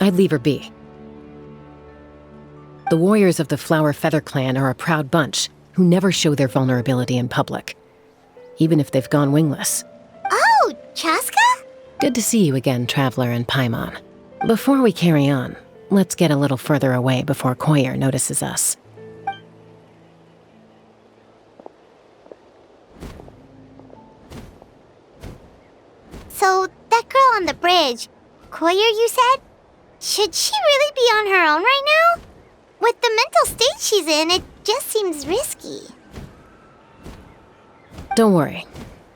I'd leave her be. The warriors of the Flower Feather clan are a proud bunch who never show their vulnerability in public, even if they've gone wingless. Oh, Chasca? Good to see you again, Traveler and Paimon. Before we carry on, let's get a little further away before Koyer notices us. So, that girl on the bridge, Koyer, you said? Should she really be on her own right now? With the mental state she's in, it just seems risky. Don't worry.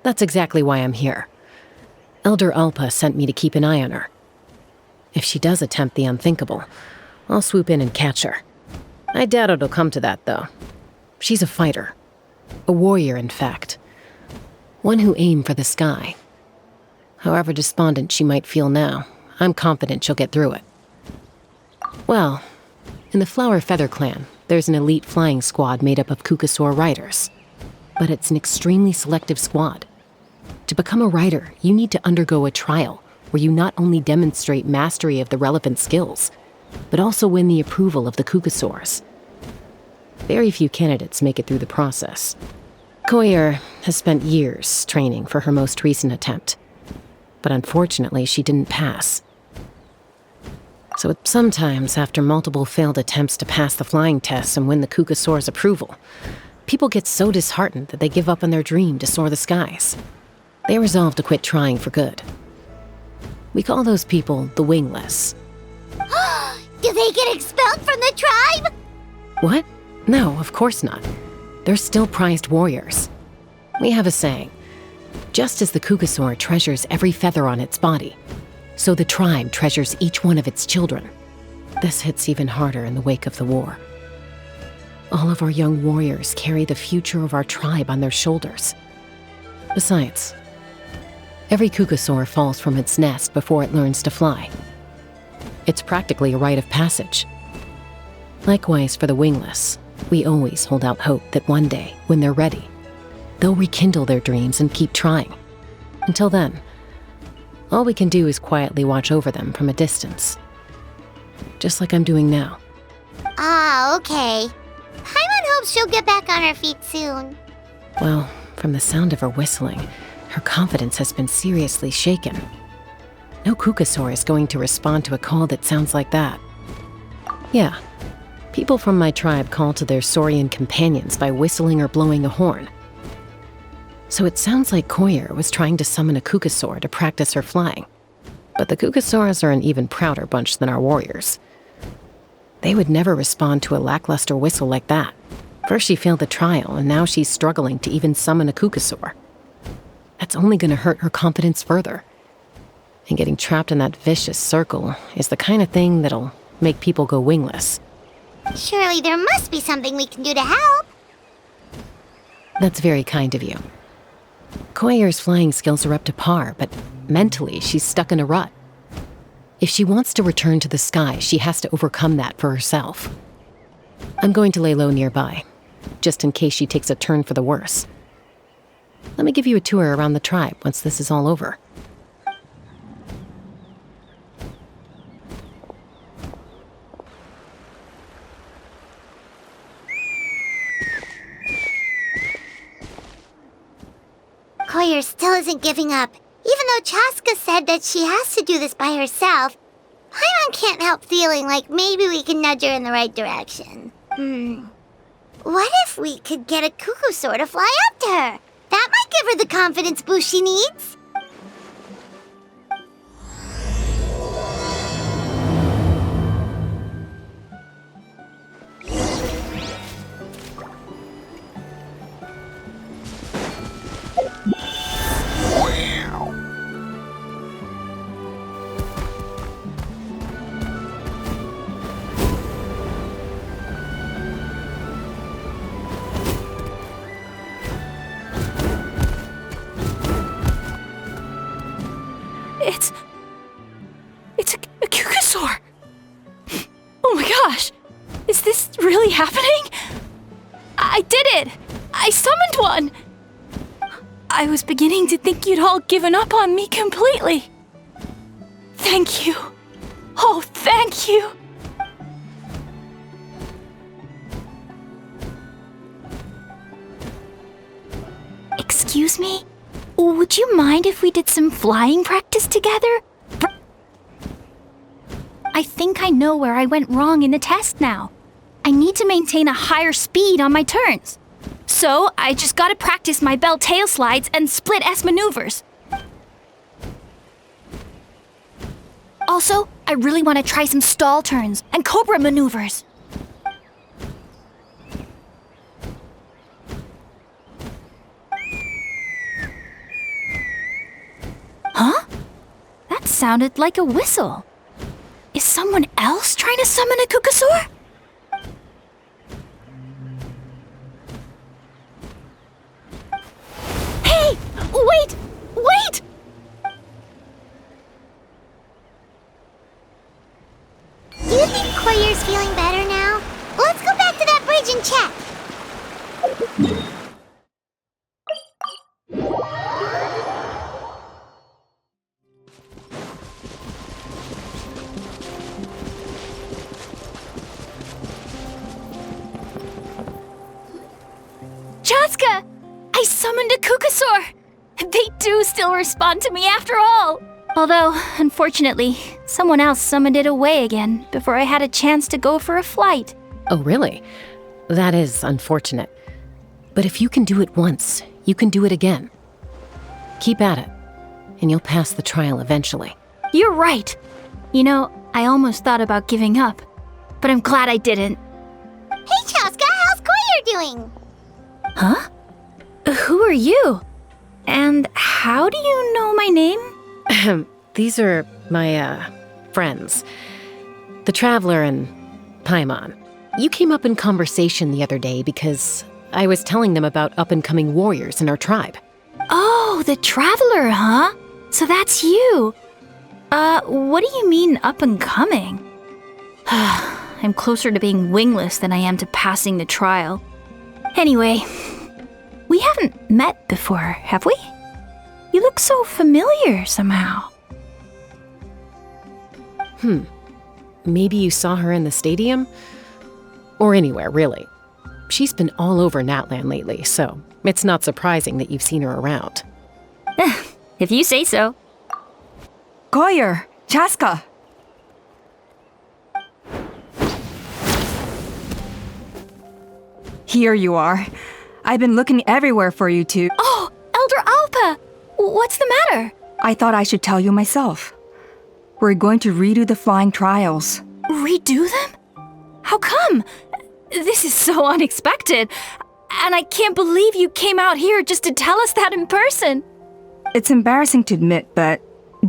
That's exactly why I'm here. Elder Alpa sent me to keep an eye on her. If she does attempt the unthinkable, I'll swoop in and catch her. I doubt it'll come to that, though. She's a fighter. A warrior, in fact. One who aimed for the sky. However despondent she might feel now, I'm confident she'll get through it. Well, in the Flower Feather clan, there's an elite flying squad made up of Kukasaur riders. But it's an extremely selective squad. To become a rider, you need to undergo a trial where you not only demonstrate mastery of the relevant skills, but also win the approval of the Kukasaurs. Very few candidates make it through the process. Koyer has spent years training for her most recent attempt, but unfortunately she didn't pass. So sometimes, after multiple failed attempts to pass the flying tests and win the Kukasaur's approval, people get so disheartened that they give up on their dream to soar the skies. They resolve to quit trying for good. We call those people the Wingless. Do they get expelled from the tribe? What? No, of course not. They're still prized warriors. We have a saying, just as the Kukasaur treasures every feather on its body, so the tribe treasures each one of its children. This hits even harder in the wake of the war. All of our young warriors carry the future of our tribe on their shoulders. Besides, every Kukasaur falls from its nest before it learns to fly. It's practically a rite of passage. Likewise for the Wingless, we always hold out hope that one day, when they're ready, they'll rekindle their dreams and keep trying. Until then, all we can do is quietly watch over them from a distance. Just like I'm doing now. Ah, okay. Paimon hopes she'll get back on her feet soon. Well, from the sound of her whistling, her confidence has been seriously shaken. No Kukasaur is going to respond to a call that sounds like that. Yeah, people from my tribe call to their saurian companions by whistling or blowing a horn. So it sounds like Koyer was trying to summon a Kukasaur to practice her flying. But the Kukasaurs are an even prouder bunch than our warriors. They would never respond to a lackluster whistle like that. First she failed the trial, and now she's struggling to even summon a Kukasaur. That's only going to hurt her confidence further. And getting trapped in that vicious circle is the kind of thing that'll make people go wingless. Surely there must be something we can do to help. That's very kind of you. Koyer's flying skills are up to par, but mentally she's stuck in a rut. If she wants to return to the sky, she has to overcome that for herself. I'm going to lay low nearby, just in case she takes a turn for the worse. Let me give you a tour around the tribe once this is all over. Koyer still isn't giving up. Even though Chasca said that she has to do this by herself, Paimon can't help feeling like maybe we can nudge her in the right direction. What if we could get a Kukasaur to fly up to her? That might give her the confidence boost she needs. It's a Kukasaur! Oh my gosh! Is this really happening? I did it! I summoned one! I was beginning to think you'd all given up on me completely. Thank you. Oh, thank you! Excuse me? Would you mind if we did some flying practice together? I think I know where I went wrong in the test now. I need to maintain a higher speed on my turns. So, I just gotta practice my bell tail slides and split S maneuvers. Also, I really want to try some stall turns and cobra maneuvers. Huh? That sounded like a whistle. Is someone else trying to summon a Kukasaur? Hey! Wait! Wait! Do you think Koyer's feeling better now? Let's go back to that bridge and check. Chasca! I summoned a Kukasaur! They do still respond to me after all! Although, unfortunately, someone else summoned it away again before I had a chance to go for a flight. Oh, really? That is unfortunate. But if you can do it once, you can do it again. Keep at it, and you'll pass the trial eventually. You're right. You know, I almost thought about giving up, but I'm glad I didn't. Hey, Chasca, how's Koyer doing? Huh? Who are you? And how do you know my name? These are my, friends. The Traveler and Paimon. You came up in conversation the other day because I was telling them about up-and-coming warriors in our tribe. Oh, the Traveler, huh? So that's you. What do you mean up-and-coming? I'm closer to being wingless than I am to passing the trial. Anyway, we haven't met before, have we? You look so familiar somehow. Maybe you saw her in the stadium? Or anywhere, really. She's been all over Natlan lately, so it's not surprising that you've seen her around. If you say so. Koyer! Chasca! Here you are. I've been looking everywhere for you two. Oh, Elder Alpa! What's the matter? I thought I should tell you myself. We're going to redo the flying trials. Redo them? How come? This is so unexpected. And I can't believe you came out here just to tell us that in person. It's embarrassing to admit, but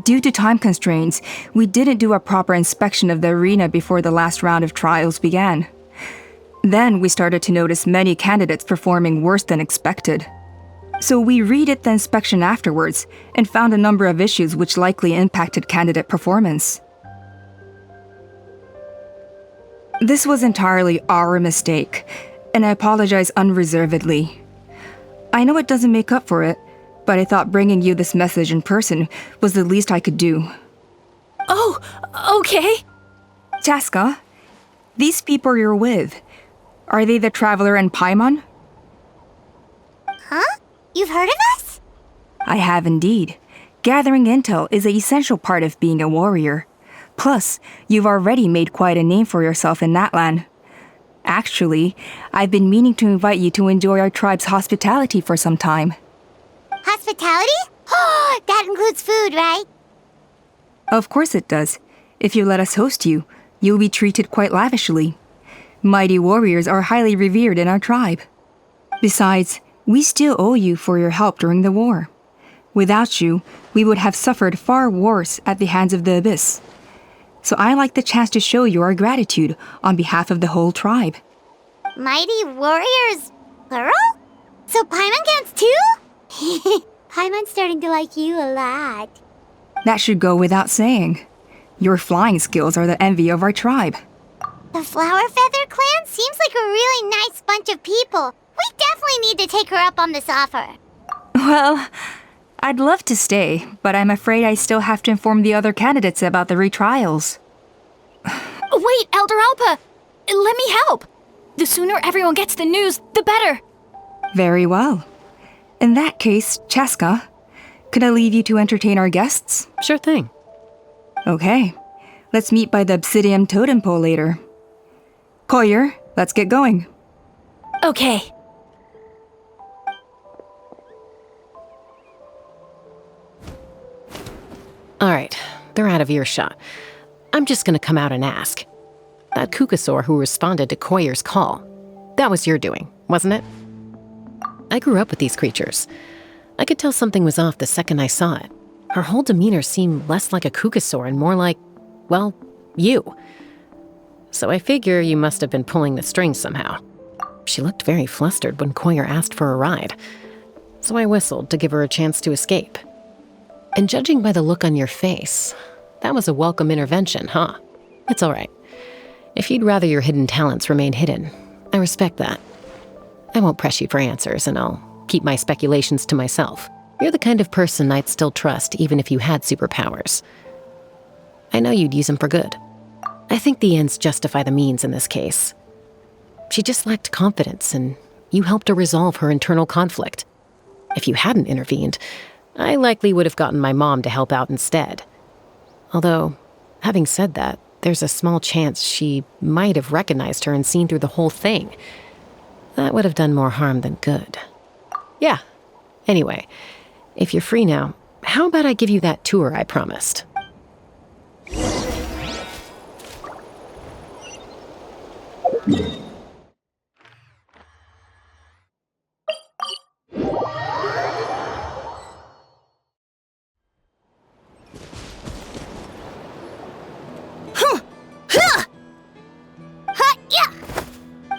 due to time constraints, we didn't do a proper inspection of the arena before the last round of trials began. Then we started to notice many candidates performing worse than expected. So we redid the inspection afterwards and found a number of issues which likely impacted candidate performance. This was entirely our mistake, and I apologize unreservedly. I know it doesn't make up for it, but I thought bringing you this message in person was the least I could do. Oh, okay. Chasca, these people you're with, are they the Traveler and Paimon? Huh? You've heard of us? I have indeed. Gathering intel is an essential part of being a warrior. Plus, you've already made quite a name for yourself in Natlan. Actually, I've been meaning to invite you to enjoy our tribe's hospitality for some time. Hospitality? Oh, that includes food, right? Of course it does. If you let us host you, you'll be treated quite lavishly. Mighty warriors are highly revered in our tribe. Besides, we still owe you for your help during the war. Without you, we would have suffered far worse at the hands of the Abyss. So I like the chance to show you our gratitude on behalf of the whole tribe. Mighty warriors, plural? So Paimon counts too? Paimon's starting to like you a lot. That should go without saying. Your flying skills are the envy of our tribe. The Flower Feather clan seems like a really nice bunch of people. We definitely need to take her up on this offer. Well, I'd love to stay, but I'm afraid I still have to inform the other candidates about the retrials. Wait, Elder Alpa! Let me help! The sooner everyone gets the news, the better! Very well. In that case, Chasca, could I leave you to entertain our guests? Sure thing. Okay. Let's meet by the Obsidian Totem Pole later. Collier, let's get going. Okay. All right, they're out of earshot. I'm just gonna come out and ask. That Kukasaur who responded to Koyer's call, that was your doing, wasn't it? I grew up with these creatures. I could tell something was off the second I saw it. Her whole demeanor seemed less like a Kukasaur and more like, well, you. So I figure you must have been pulling the strings somehow. She looked very flustered when Koyer asked for a ride, so I whistled to give her a chance to escape. And judging by the look on your face, that was a welcome intervention, huh? It's all right. If you'd rather your hidden talents remain hidden, I respect that. I won't press you for answers, and I'll keep my speculations to myself. You're the kind of person I'd still trust even if you had superpowers. I know you'd use them for good. I think the ends justify the means in this case. She just lacked confidence, and you helped her resolve her internal conflict. If you hadn't intervened, I likely would have gotten my mom to help out instead. Although, having said that, there's a small chance she might have recognized her and seen through the whole thing. That would have done more harm than good. Yeah. Anyway, if you're free now, how about I give you that tour I promised?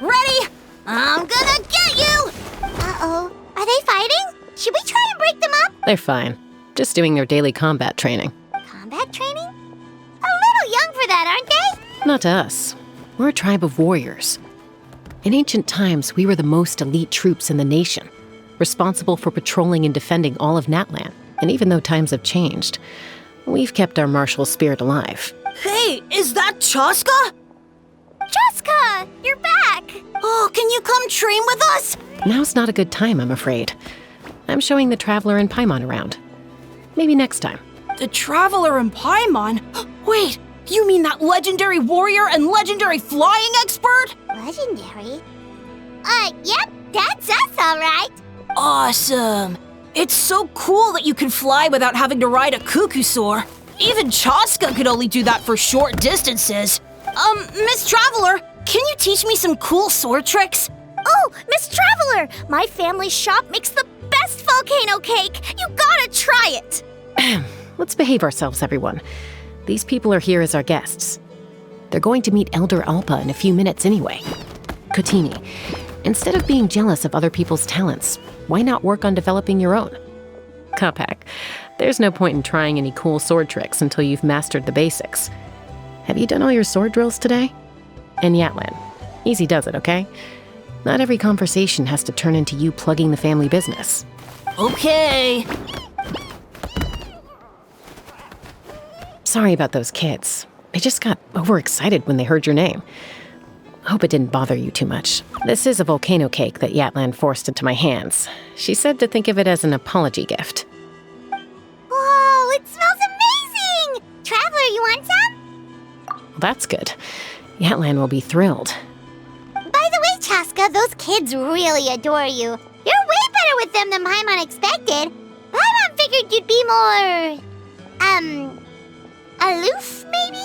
Ready? I'm gonna get you! Uh-oh. Are they fighting? Should we try and break them up? They're fine. Just doing their daily combat training. Combat training? A little young for that, aren't they? Not to us. We're a tribe of warriors. In ancient times, we were the most elite troops in the nation, responsible for patrolling and defending all of Natlan. And even though times have changed, we've kept our martial spirit alive. Hey, is that Chasca? Chasca, you're back! Oh, can you come train with us? Now's not a good time, I'm afraid. I'm showing the Traveler and Paimon around. Maybe next time. The Traveler and Paimon? Wait, you mean that legendary warrior and legendary flying expert? Legendary? Yep, that's us, all right. Awesome. It's so cool that you can fly without having to ride a Kukusaur. Even Chasca could only do that for short distances. Miss Traveler, can you teach me some cool sword tricks? Oh, Miss Traveler! My family's shop makes the best volcano cake! You gotta try it! Let's behave ourselves, everyone. These people are here as our guests. They're going to meet Elder Alpa in a few minutes anyway. Kotini, instead of being jealous of other people's talents, why not work on developing your own? Kapak, there's no point in trying any cool sword tricks until you've mastered the basics. Have you done all your sword drills today? And Natlan, easy does it, okay? Not every conversation has to turn into you plugging the family business. Okay. Sorry about those kids. They just got overexcited when they heard your name. Hope it didn't bother you too much. This is a volcano cake that Yatlan forced into my hands. She said to think of it as an apology gift. Whoa, it smells amazing! Traveler, you want some? Well, that's good. Yatlan will be thrilled. By the way, Chasca, those kids really adore you. You're way better with them than Paimon expected. Paimon figured you'd be more... aloof, maybe?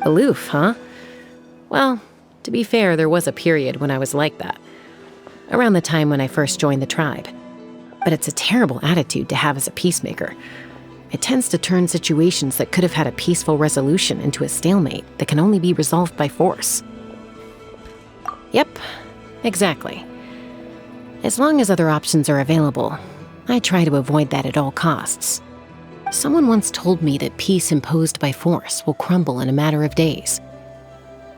Aloof, huh? Well, to be fair, there was a period when I was like that. Around the time when I first joined the tribe. But it's a terrible attitude to have as a peacemaker. It tends to turn situations that could have had a peaceful resolution into a stalemate that can only be resolved by force. Yep, exactly. As long as other options are available, I try to avoid that at all costs. Someone once told me that peace imposed by force will crumble in a matter of days.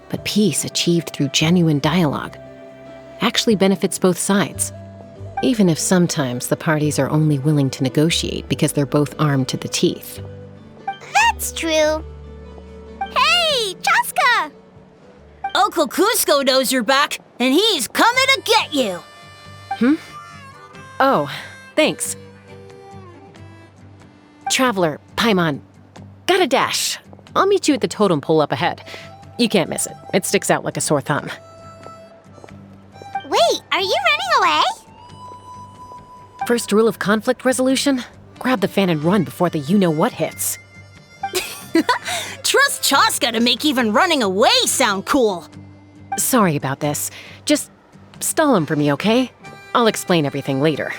But peace achieved through genuine dialogue actually benefits both sides, even if sometimes the parties are only willing to negotiate because they're both armed to the teeth. That's true. Hey, Chasca! Uncle Cusco knows you're back, and he's coming to get you. Oh, thanks. Traveler, Paimon, gotta dash. I'll meet you at the totem pole up ahead. You can't miss it. It sticks out like a sore thumb. Wait, are you running away? First rule of conflict resolution? Grab the fan and run before the you-know-what hits. Trust Chasca to make even running away sound cool. Sorry about this. Just stall him for me, okay? I'll explain everything later.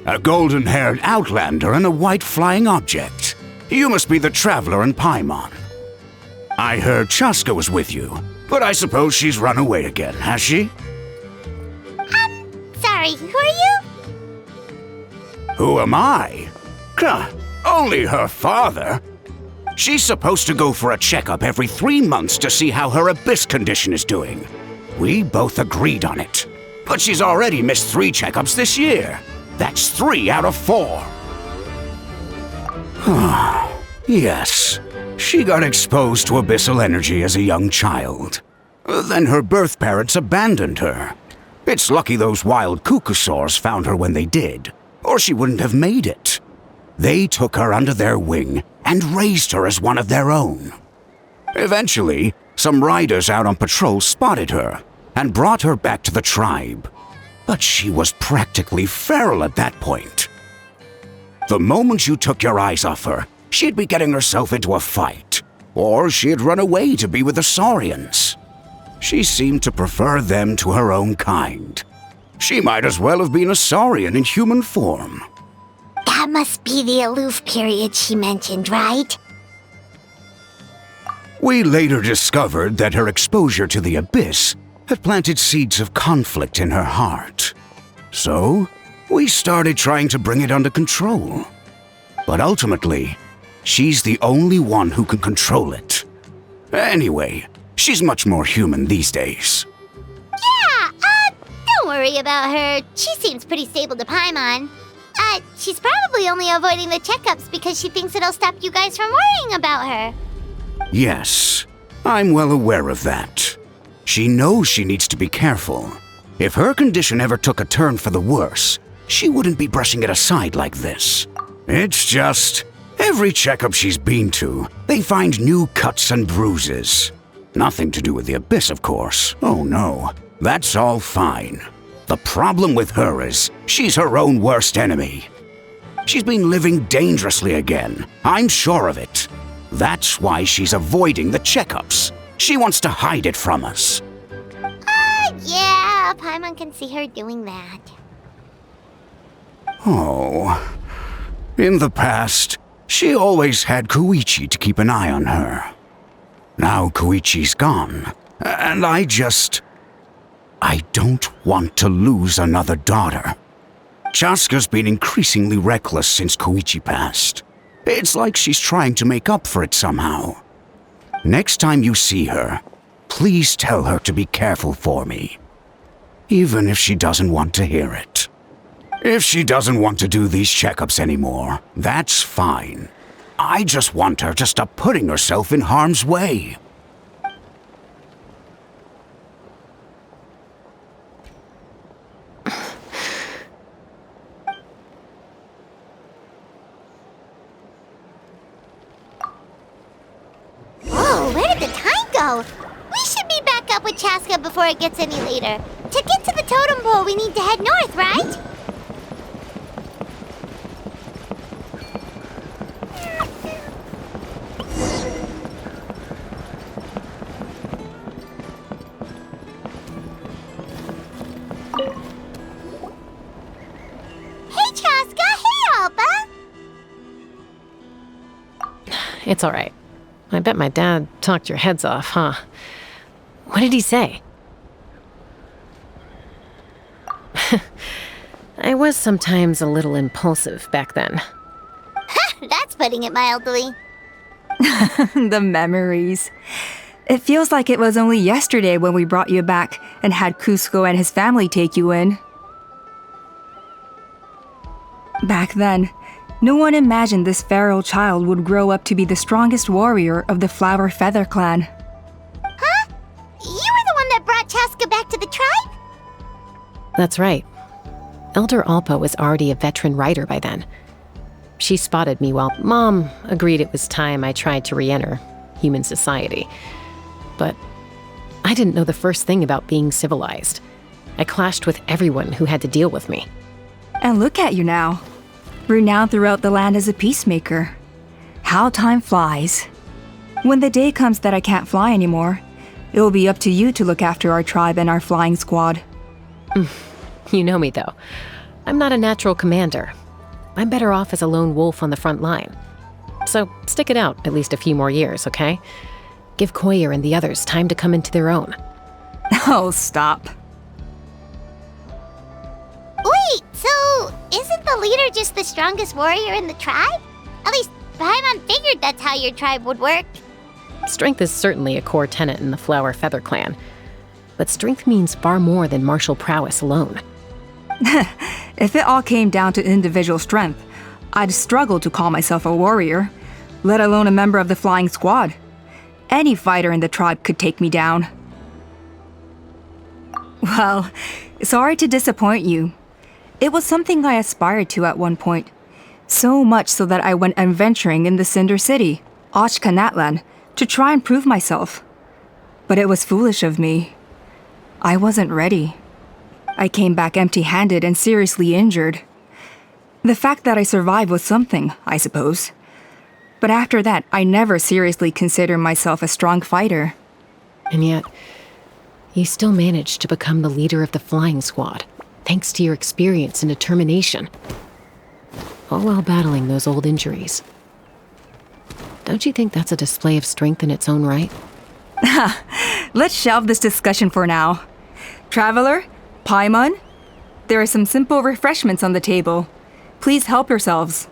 A golden-haired outlander and a white flying object. You must be the traveler in Paimon. I heard Chasca was with you, but I suppose she's run away again, has she? Sorry, who are you? Who am I? Only her father. She's supposed to go for a checkup every 3 months to see how her abyss condition is doing. We both agreed on it. But she's already missed 3 checkups this year. That's 3 out of 4. Yes, she got exposed to abyssal energy as a young child. Then her birth parents abandoned her. It's lucky those wild cuckoosaurs found her when they did, or she wouldn't have made it. They took her under their wing and raised her as one of their own. Eventually, some riders out on patrol spotted her and brought her back to the tribe. But she was practically feral at that point. The moment you took your eyes off her, she'd be getting herself into a fight, or she'd run away to be with the Saurians. She seemed to prefer them to her own kind. She might as well have been a Saurian in human form. That must be the aloof period she mentioned, right? We later discovered that her exposure to the abyss had planted seeds of conflict in her heart. So, we started trying to bring it under control. But ultimately, she's the only one who can control it. Anyway, she's much more human these days. Yeah, don't worry about her. She seems pretty stable to Paimon. She's probably only avoiding the checkups because she thinks it'll stop you guys from worrying about her. Yes, I'm well aware of that. She knows she needs to be careful. If her condition ever took a turn for the worse, she wouldn't be brushing it aside like this. It's just, every checkup she's been to, they find new cuts and bruises. Nothing to do with the abyss, of course. Oh no, that's all fine. The problem with her is, she's her own worst enemy. She's been living dangerously again, I'm sure of it. That's why she's avoiding the checkups. She wants to hide it from us. Yeah, Paimon can see her doing that. Oh. In the past, she always had Koichi to keep an eye on her. Now Koichi's gone, and I don't want to lose another daughter. Chasca's been increasingly reckless since Koichi passed. It's like she's trying to make up for it somehow. Next time you see her, please tell her to be careful for me. Even if she doesn't want to hear it. If she doesn't want to do these checkups anymore, that's fine. I just want her to stop putting herself in harm's way. Whoa, where did the time go? We should be back up with Chasca before it gets any later. To get to the totem pole, we need to head north, right? Hey, Chasca! Hey, Alba! It's all right. I bet my dad talked your heads off, huh? What did he say? I was sometimes a little impulsive back then. That's putting it mildly. The memories. It feels like it was only yesterday when we brought you back and had Cusco and his family take you in. Back then, no one imagined this feral child would grow up to be the strongest warrior of the Flower Feather clan. Huh? You were the one that brought Chasca back to the tribe? That's right. Elder Alpa was already a veteran rider by then. She spotted me while Mom agreed it was time I tried to re-enter human society. But I didn't know the first thing about being civilized. I clashed with everyone who had to deal with me. And look at you now, renowned throughout the land as a peacemaker. How time flies. When the day comes that I can't fly anymore, it will be up to you to look after our tribe and our flying squad. You know me, though. I'm not a natural commander. I'm better off as a lone wolf on the front line. So stick it out at least a few more years, okay? Give Koyer and the others time to come into their own. Oh, stop. Wait, so isn't the leader just the strongest warrior in the tribe? At least Paimon figured that's how your tribe would work. Strength is certainly a core tenet in the Flower Feather clan. But strength means far more than martial prowess alone. If it all came down to individual strength, I'd struggle to call myself a warrior, let alone a member of the flying squad. Any fighter in the tribe could take me down. Well, sorry to disappoint you. It was something I aspired to at one point. So much so that I went adventuring in the Cinder City, Ochka Natlan, to try and prove myself. But it was foolish of me. I wasn't ready. I came back empty-handed and seriously injured. The fact that I survived was something, I suppose. But after that, I never seriously considered myself a strong fighter. And yet, you still managed to become the leader of the flying squad, thanks to your experience and determination. All while battling those old injuries. Don't you think that's a display of strength in its own right? Let's shelve this discussion for now. Traveler, Paimon, there are some simple refreshments on the table. Please help yourselves.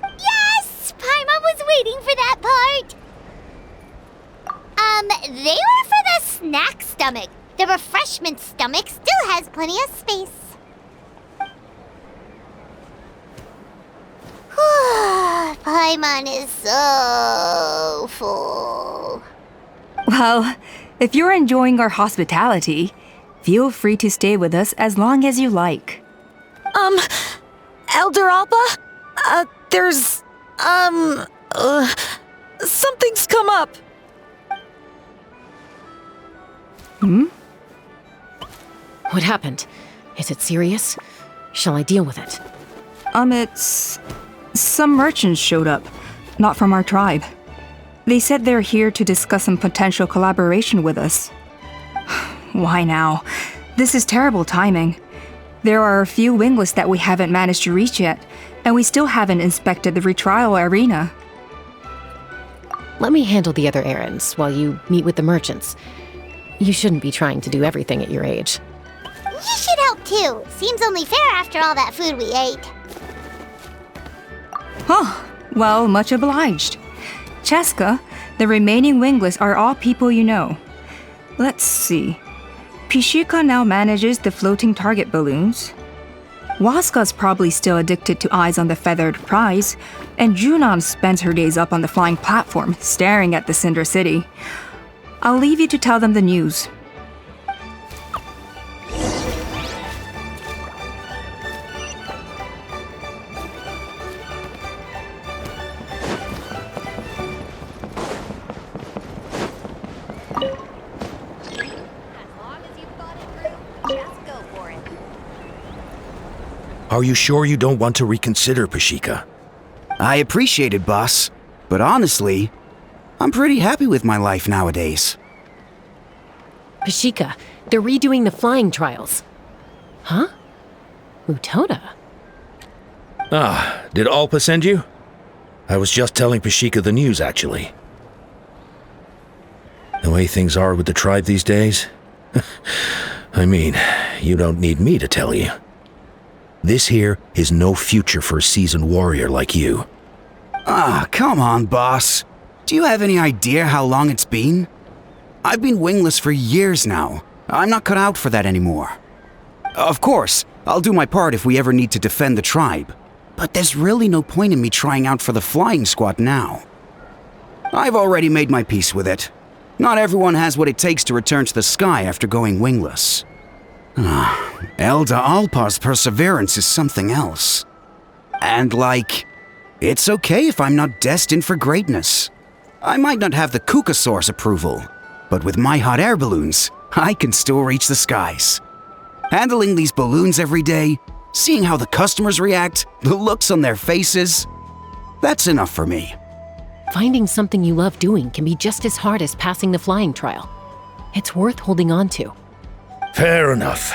Yes! Paimon was waiting for that part! They were for the snack stomach. The refreshment stomach still has plenty of space. Paimon is so full. Well, if you're enjoying our hospitality, feel free to stay with us as long as you like. Elder Alpa? Something's come up. What happened? Is it serious? Shall I deal with it? It's... Some merchants showed up, not from our tribe. They said they're here to discuss some potential collaboration with us. Why now? This is terrible timing. There are a few wingless that we haven't managed to reach yet, and we still haven't inspected the retrial arena. Let me handle the other errands while you meet with the merchants. You shouldn't be trying to do everything at your age. You should help too. Seems only fair after all that food we ate. Oh, well, much obliged. Chasca, the remaining wingless are all people you know. Let's see. Pishika now manages the floating target balloons. Waska's probably still addicted to eyes on the feathered prize, and Junon spends her days up on the flying platform, staring at the Cinder City. I'll leave you to tell them the news. Are you sure you don't want to reconsider, Pashika? I appreciate it, boss. But honestly, I'm pretty happy with my life nowadays. Pashika, they're redoing the flying trials. Huh? Utoda? Ah, did Alpa send you? I was just telling Pashika the news, actually. The way things are with the tribe these days? I mean, you don't need me to tell you. This here is no future for a seasoned warrior like you. Ah, come on, boss. Do you have any idea how long it's been? I've been wingless for years now. I'm not cut out for that anymore. Of course, I'll do my part if we ever need to defend the tribe. But there's really no point in me trying out for the flying squad now. I've already made my peace with it. Not everyone has what it takes to return to the sky after going wingless. Elder Alpa's perseverance is something else. And it's okay if I'm not destined for greatness. I might not have the Kukasaur's approval, but with my hot air balloons, I can still reach the skies. Handling these balloons every day, seeing how the customers react, the looks on their faces, that's enough for me. Finding something you love doing can be just as hard as passing the flying trial. It's worth holding on to. Fair enough.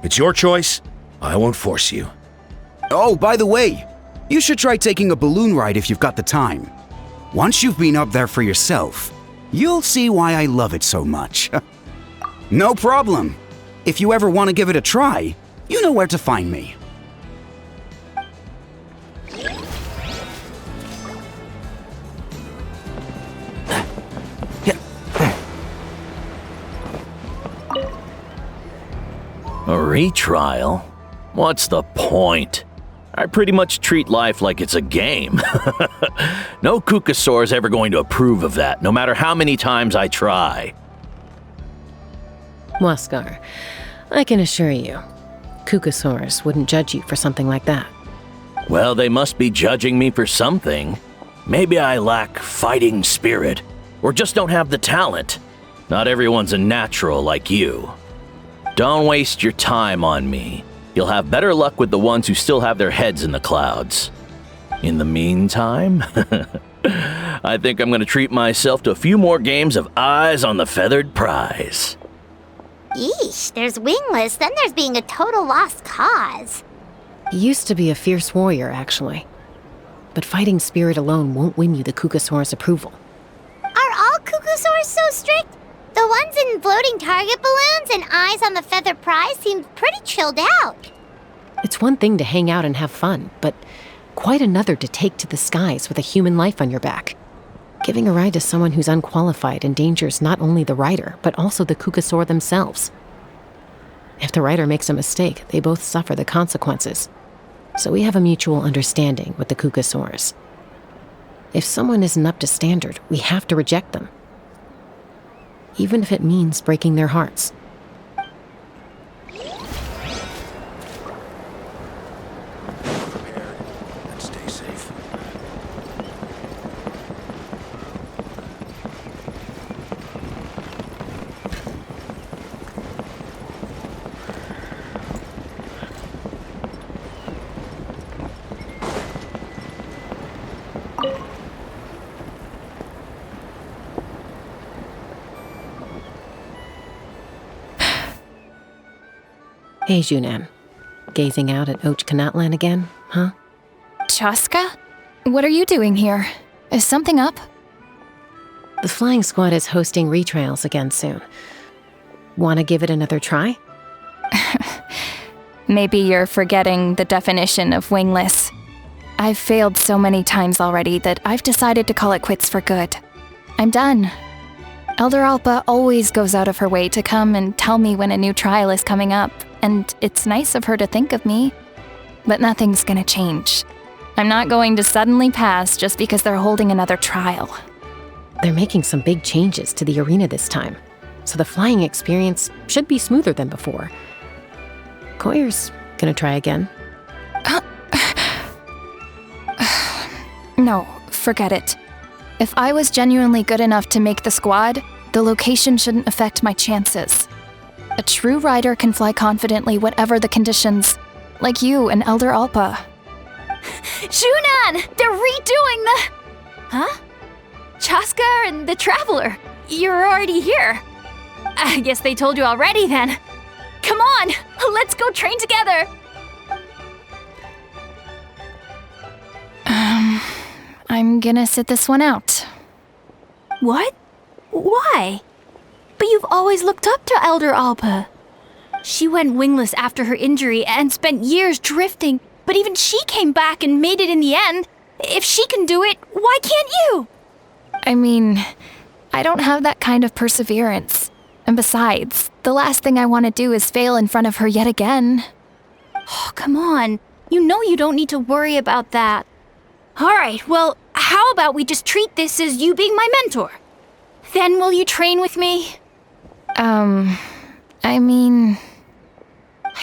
It's your choice. I won't force you. Oh, by the way, you should try taking a balloon ride if you've got the time. Once you've been up there for yourself, you'll see why I love it so much. No problem. If you ever want to give it a try, you know where to find me. A retrial? What's the point? I pretty much treat life like it's a game. No Kukasaur is ever going to approve of that, no matter how many times I try. Waskar, I can assure you, Kukasaurs wouldn't judge you for something like that. Well, they must be judging me for something. Maybe I lack fighting spirit, or just don't have the talent. Not everyone's a natural like you. Don't waste your time on me. You'll have better luck with the ones who still have their heads in the clouds. In the meantime, I think I'm going to treat myself to a few more games of Eyes on the Feathered Prize. Yeesh, there's wingless, then there's being a total lost cause. He used to be a fierce warrior, actually. But fighting spirit alone won't win you the Kukasaur's approval. Are all Kukasaurs so strict? The ones in floating target balloons and Eyes on the Feathered Prize seem pretty chilled out. It's one thing to hang out and have fun, but quite another to take to the skies with a human life on your back. Giving a ride to someone who's unqualified endangers not only the rider, but also the Kukasaur themselves. If the rider makes a mistake, they both suffer the consequences. So we have a mutual understanding with the Kukasaurs. If someone isn't up to standard, we have to reject them. Even if it means breaking their hearts. And stay safe. Hey, Junan. Gazing out at Natlan again, huh? Chasca? What are you doing here? Is something up? The flying squad is hosting retrials again soon. Want to give it another try? Maybe you're forgetting the definition of wingless. I've failed so many times already that I've decided to call it quits for good. I'm done. Elder Alpa always goes out of her way to come and tell me when a new trial is coming up, and it's nice of her to think of me. But nothing's gonna change. I'm not going to suddenly pass just because they're holding another trial. They're making some big changes to the arena this time, so the flying experience should be smoother than before. Koyer's gonna try again. No, forget it. If I was genuinely good enough to make the squad, the location shouldn't affect my chances. A true rider can fly confidently whatever the conditions, like you and Elder Alpa. Junan! They're redoing the... Huh? Chasca and the Traveler. You're already here. I guess they told you already then. Come on, let's go train together. I'm gonna sit this one out. What? Why? But you've always looked up to Elder Alpa. She went wingless after her injury and spent years drifting, but even she came back and made it in the end. If she can do it, why can't you? I mean, I don't have that kind of perseverance. And besides, the last thing I want to do is fail in front of her yet again. Oh, come on. You know you don't need to worry about that. Alright, well, how about we just treat this as you being my mentor? Then will you train with me? I mean...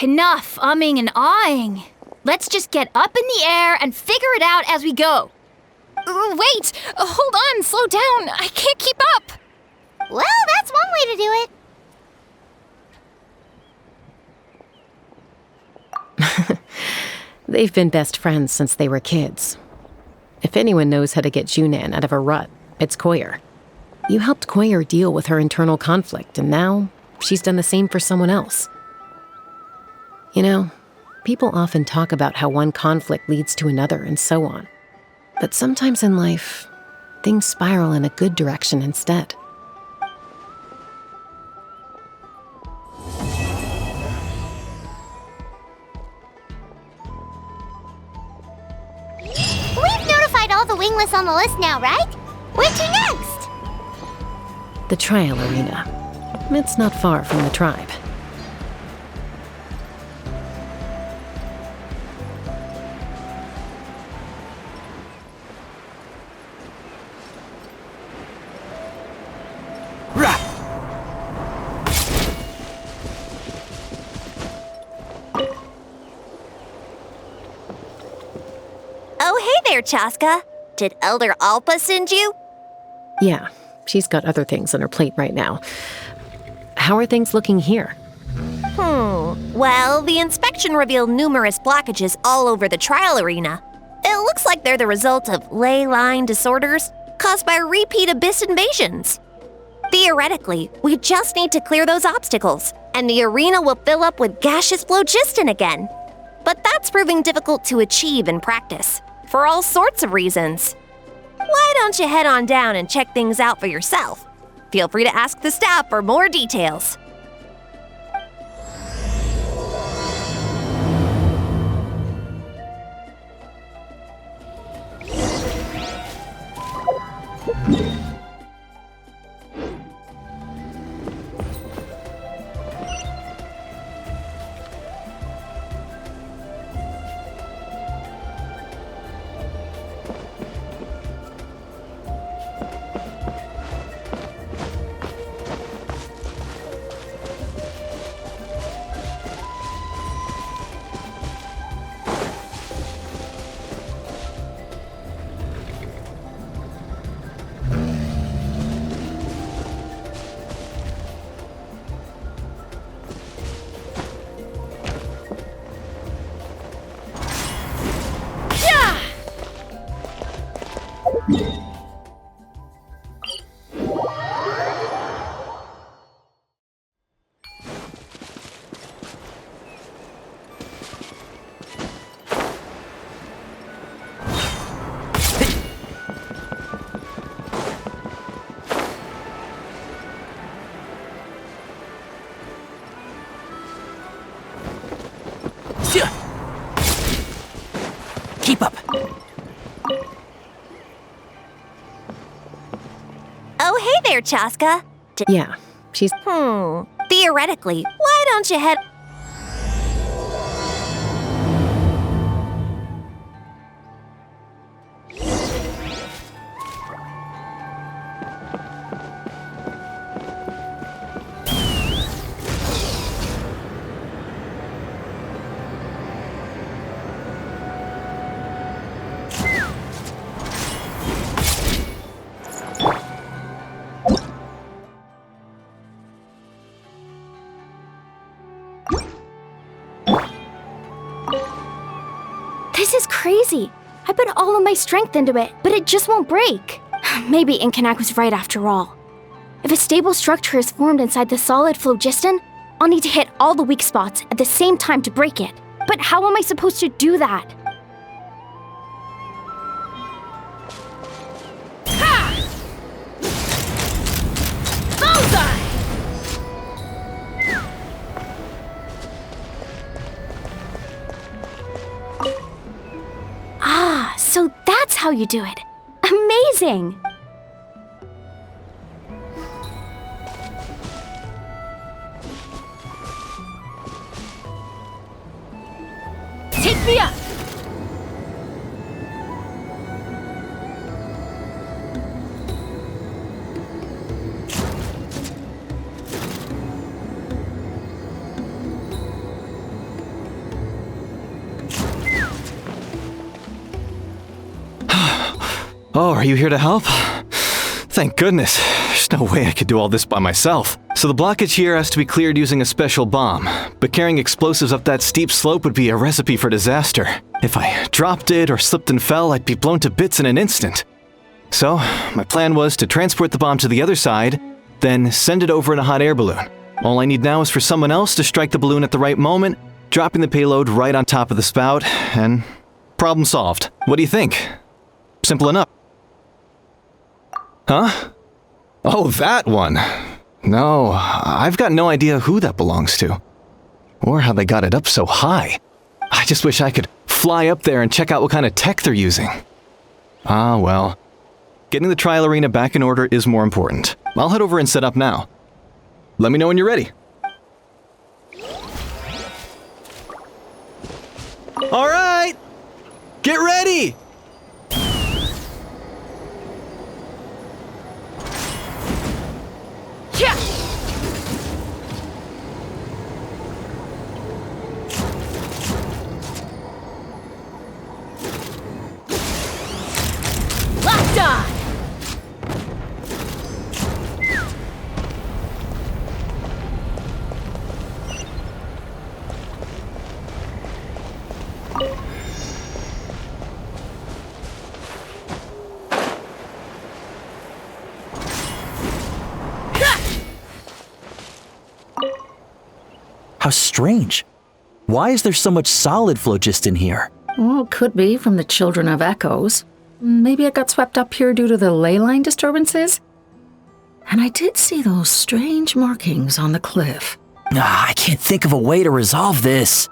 Enough umming and ahhing. Let's just get up in the air and figure it out as we go. Wait! Hold on, slow down. I can't keep up. Well, that's one way to do it. They've been best friends since they were kids. If anyone knows how to get Junan out of a rut, it's Koyer. You helped Koyer deal with her internal conflict, and now she's done the same for someone else. You know, people often talk about how one conflict leads to another and so on. But sometimes in life, things spiral in a good direction instead. We've notified all the wingless on the list now, right? Where to next? The trial arena. It's not far from the tribe. Oh, hey there, Chasca. Did Elder Alpa send you? Yeah, she's got other things on her plate right now. How are things looking here? Well, the inspection revealed numerous blockages all over the trial arena. It looks like they're the result of ley line disorders caused by repeat abyss invasions. Theoretically, we just need to clear those obstacles, and the arena will fill up with gaseous phlogiston again. But that's proving difficult to achieve in practice, for all sorts of reasons. Why don't you head on down and check things out for yourself? Feel free to ask the staff for more details. Keep up. Oh, hey there, Chasca. Yeah, she's... Theoretically, why don't you head... This is crazy. I put all of my strength into it, but it just won't break. Maybe Inkanak was right after all. If a stable structure is formed inside the solid phlogiston, I'll need to hit all the weak spots at the same time to break it. But how am I supposed to do that? So that's how you do it. Amazing! Yeah. Oh, are you here to help? Thank goodness. There's no way I could do all this by myself. So the blockage here has to be cleared using a special bomb, but carrying explosives up that steep slope would be a recipe for disaster. If I dropped it or slipped and fell, I'd be blown to bits in an instant. So, my plan was to transport the bomb to the other side, then send it over in a hot air balloon. All I need now is for someone else to strike the balloon at the right moment, dropping the payload right on top of the spout, and problem solved. What do you think? Simple enough. Huh? Oh, that one. No, I've got no idea who that belongs to. Or how they got it up so high. I just wish I could fly up there and check out what kind of tech they're using. Ah, well. Getting the trial arena back in order is more important. I'll head over and set up now. Let me know when you're ready. All right! Get ready! Yeah. Locked on. How strange. Why is there so much solid phlogiston here? Well, could be from the Children of Echoes. Maybe it got swept up here due to the ley line disturbances? And I did see those strange markings on the cliff. I can't think of a way to resolve this.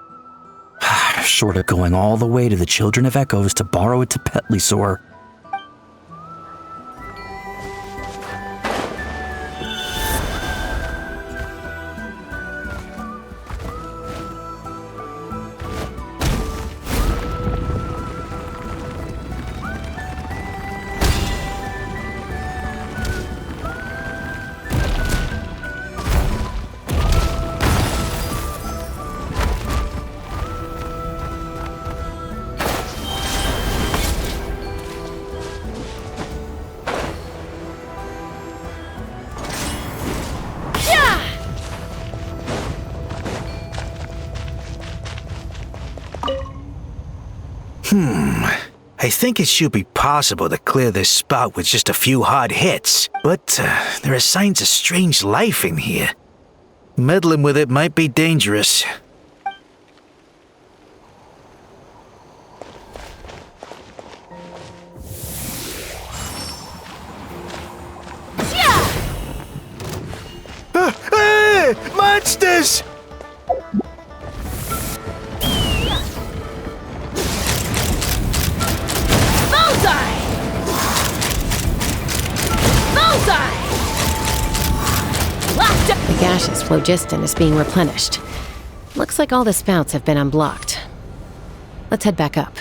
Short of going all the way to the Children of Echoes to borrow it to Petlisaur. I think it should be possible to clear this spout with just a few hard hits, but there are signs of strange life in here. Meddling with it might be dangerous. Hey! Monsters! The gaseous phlogiston is being replenished. Looks like all the spouts have been unblocked. Let's head back up.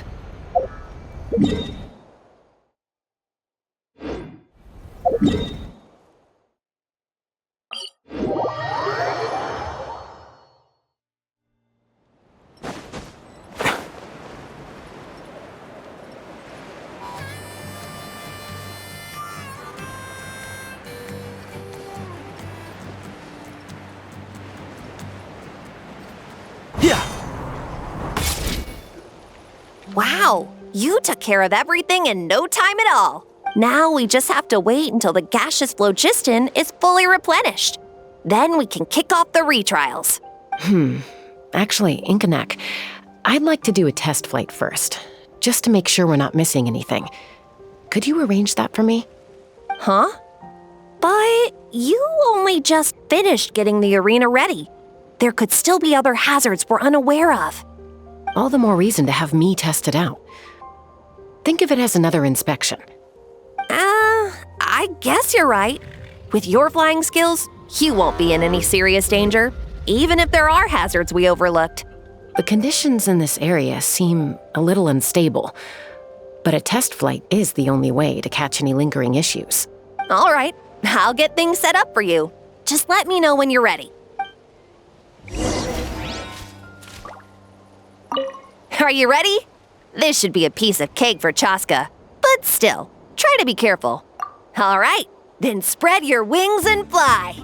Wow, you took care of everything in no time at all. Now we just have to wait until the gaseous phlogiston is fully replenished. Then we can kick off the retrials. Actually, Inkanak, I'd like to do a test flight first, just to make sure we're not missing anything. Could you arrange that for me? Huh? But you only just finished getting the arena ready. There could still be other hazards we're unaware of. All the more reason to have me test it out. Think of it as another inspection. I guess you're right. With your flying skills, you won't be in any serious danger, even if there are hazards we overlooked. The conditions in this area seem a little unstable, but a test flight is the only way to catch any lingering issues. All right, I'll get things set up for you. Just let me know when you're ready. Are you ready? This should be a piece of cake for Chasca, but still, try to be careful. All right, then spread your wings and fly.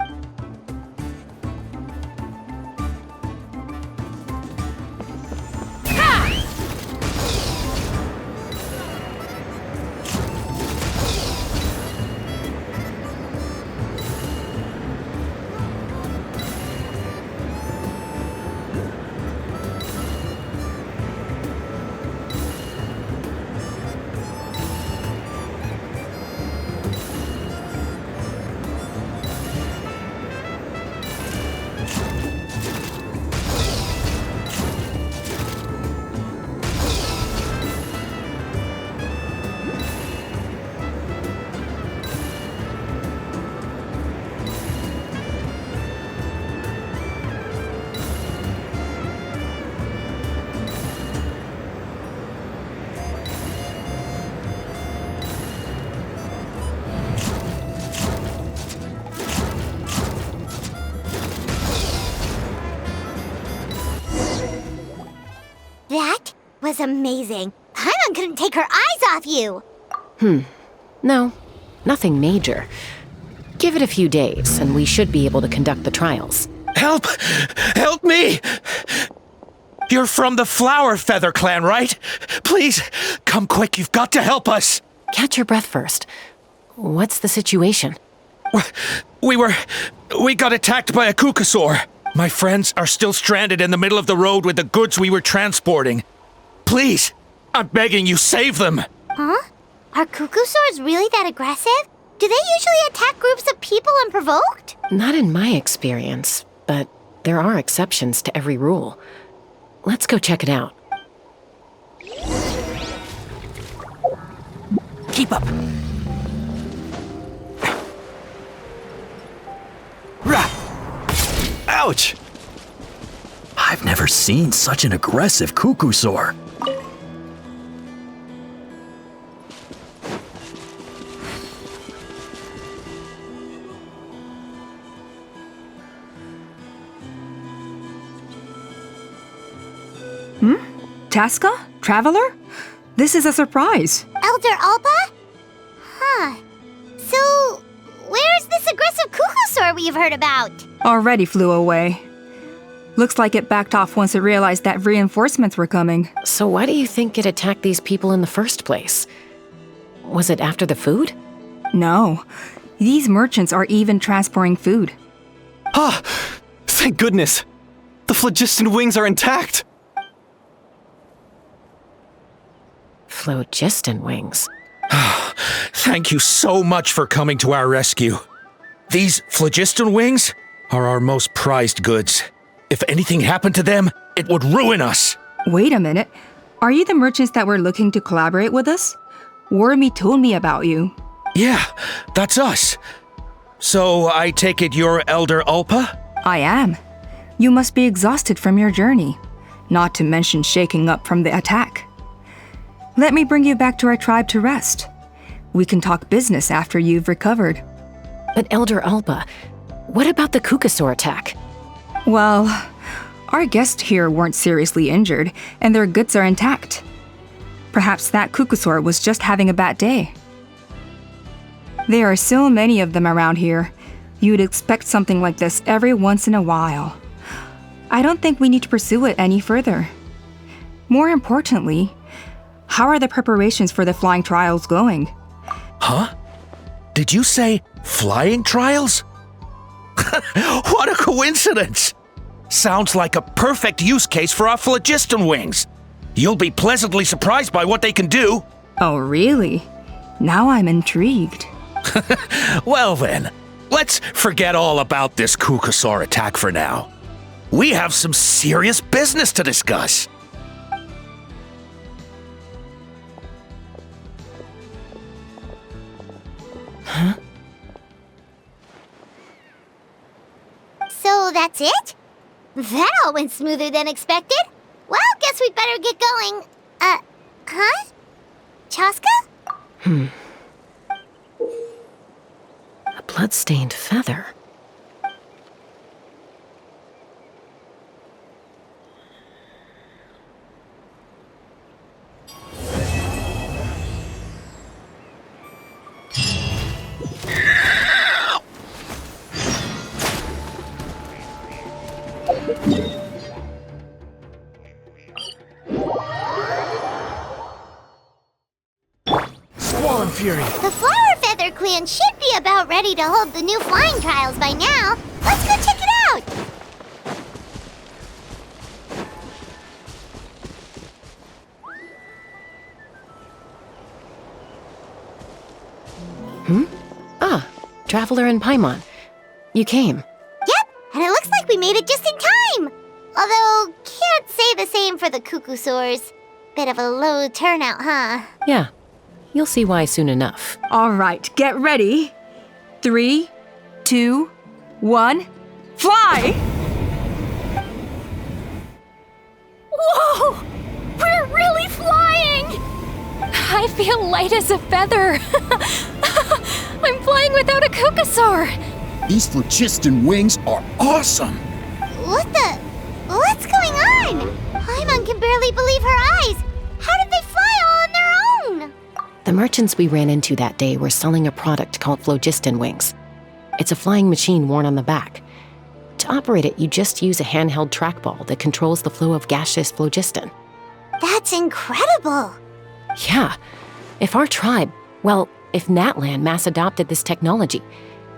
That was amazing. Paimon couldn't take her eyes off you. No, nothing major. Give it a few days, and we should be able to conduct the trials. Help! Help me! You're from the Flower Feather clan, right? Please, come quick, you've got to help us! Catch your breath first. What's the situation? We got attacked by a Kukasaur. My friends are still stranded in the middle of the road with the goods we were transporting. Please, I'm begging you, save them! Huh? Are Kukusaurs really that aggressive? Do they usually attack groups of people unprovoked? Not in my experience, but there are exceptions to every rule. Let's go check it out. Keep up. Ouch! I've never seen such an aggressive Kukusaur. Chasca? Traveler? This is a surprise. Elder Alpa? Huh. So, where's this aggressive Kukusaur we've heard about? Already flew away. Looks like it backed off once it realized that reinforcements were coming. So why do you think it attacked these people in the first place? Was it after the food? No. These merchants are even transporting food. Ah! Thank goodness! The phlogiston wings are intact! Phlogiston wings. Thank you so much for coming to our rescue. These phlogiston wings are our most prized goods. If anything happened to them, it would ruin us. Wait a minute. Are you the merchants that were looking to collaborate with us? Wormy told me about you. Yeah, that's us. So I take it you're Elder Alpa? I am. You must be exhausted from your journey, not to mention shaking up from the attack. Let me bring you back to our tribe to rest. We can talk business after you've recovered. But Elder Alpa, what about the Kukusaur attack? Well, our guests here weren't seriously injured, and their goods are intact. Perhaps that Kukusaur was just having a bad day. There are so many of them around here. You'd expect something like this every once in a while. I don't think we need to pursue it any further. More importantly, how are the preparations for the flying trials going? Huh? Did you say flying trials? What a coincidence! Sounds like a perfect use case for our phlogiston wings. You'll be pleasantly surprised by what they can do. Oh, really? Now I'm intrigued. Well then, let's forget all about this Kukusaur attack for now. We have some serious business to discuss. Huh? So that's it? That all went smoother than expected. Well, guess we'd better get going. Huh? Chasca? A blood-stained feather. Squall Fury! The Flower Feather Clan should be about ready to hold the new flying trials by now. Let's go check it out! Traveler and Paimon. You came. Yep, and it looks like we made it just in time! Although, can't say the same for the Cuckoosaurs. Bit of a low turnout, huh? Yeah. You'll see why soon enough. All right, get ready. 3, 2, 1, fly! Whoa! We're really flying! I feel light as a feather. I'm flying without a Cuckoosaur. These phlogiston wings are awesome! What's going on? Paimon can barely believe her eyes. How did they fly all on their own? The merchants we ran into that day were selling a product called phlogiston wings. It's a flying machine worn on the back. To operate it, you just use a handheld trackball that controls the flow of gaseous phlogiston. That's incredible! Yeah. If our tribe, if Natlan mass adopted this technology,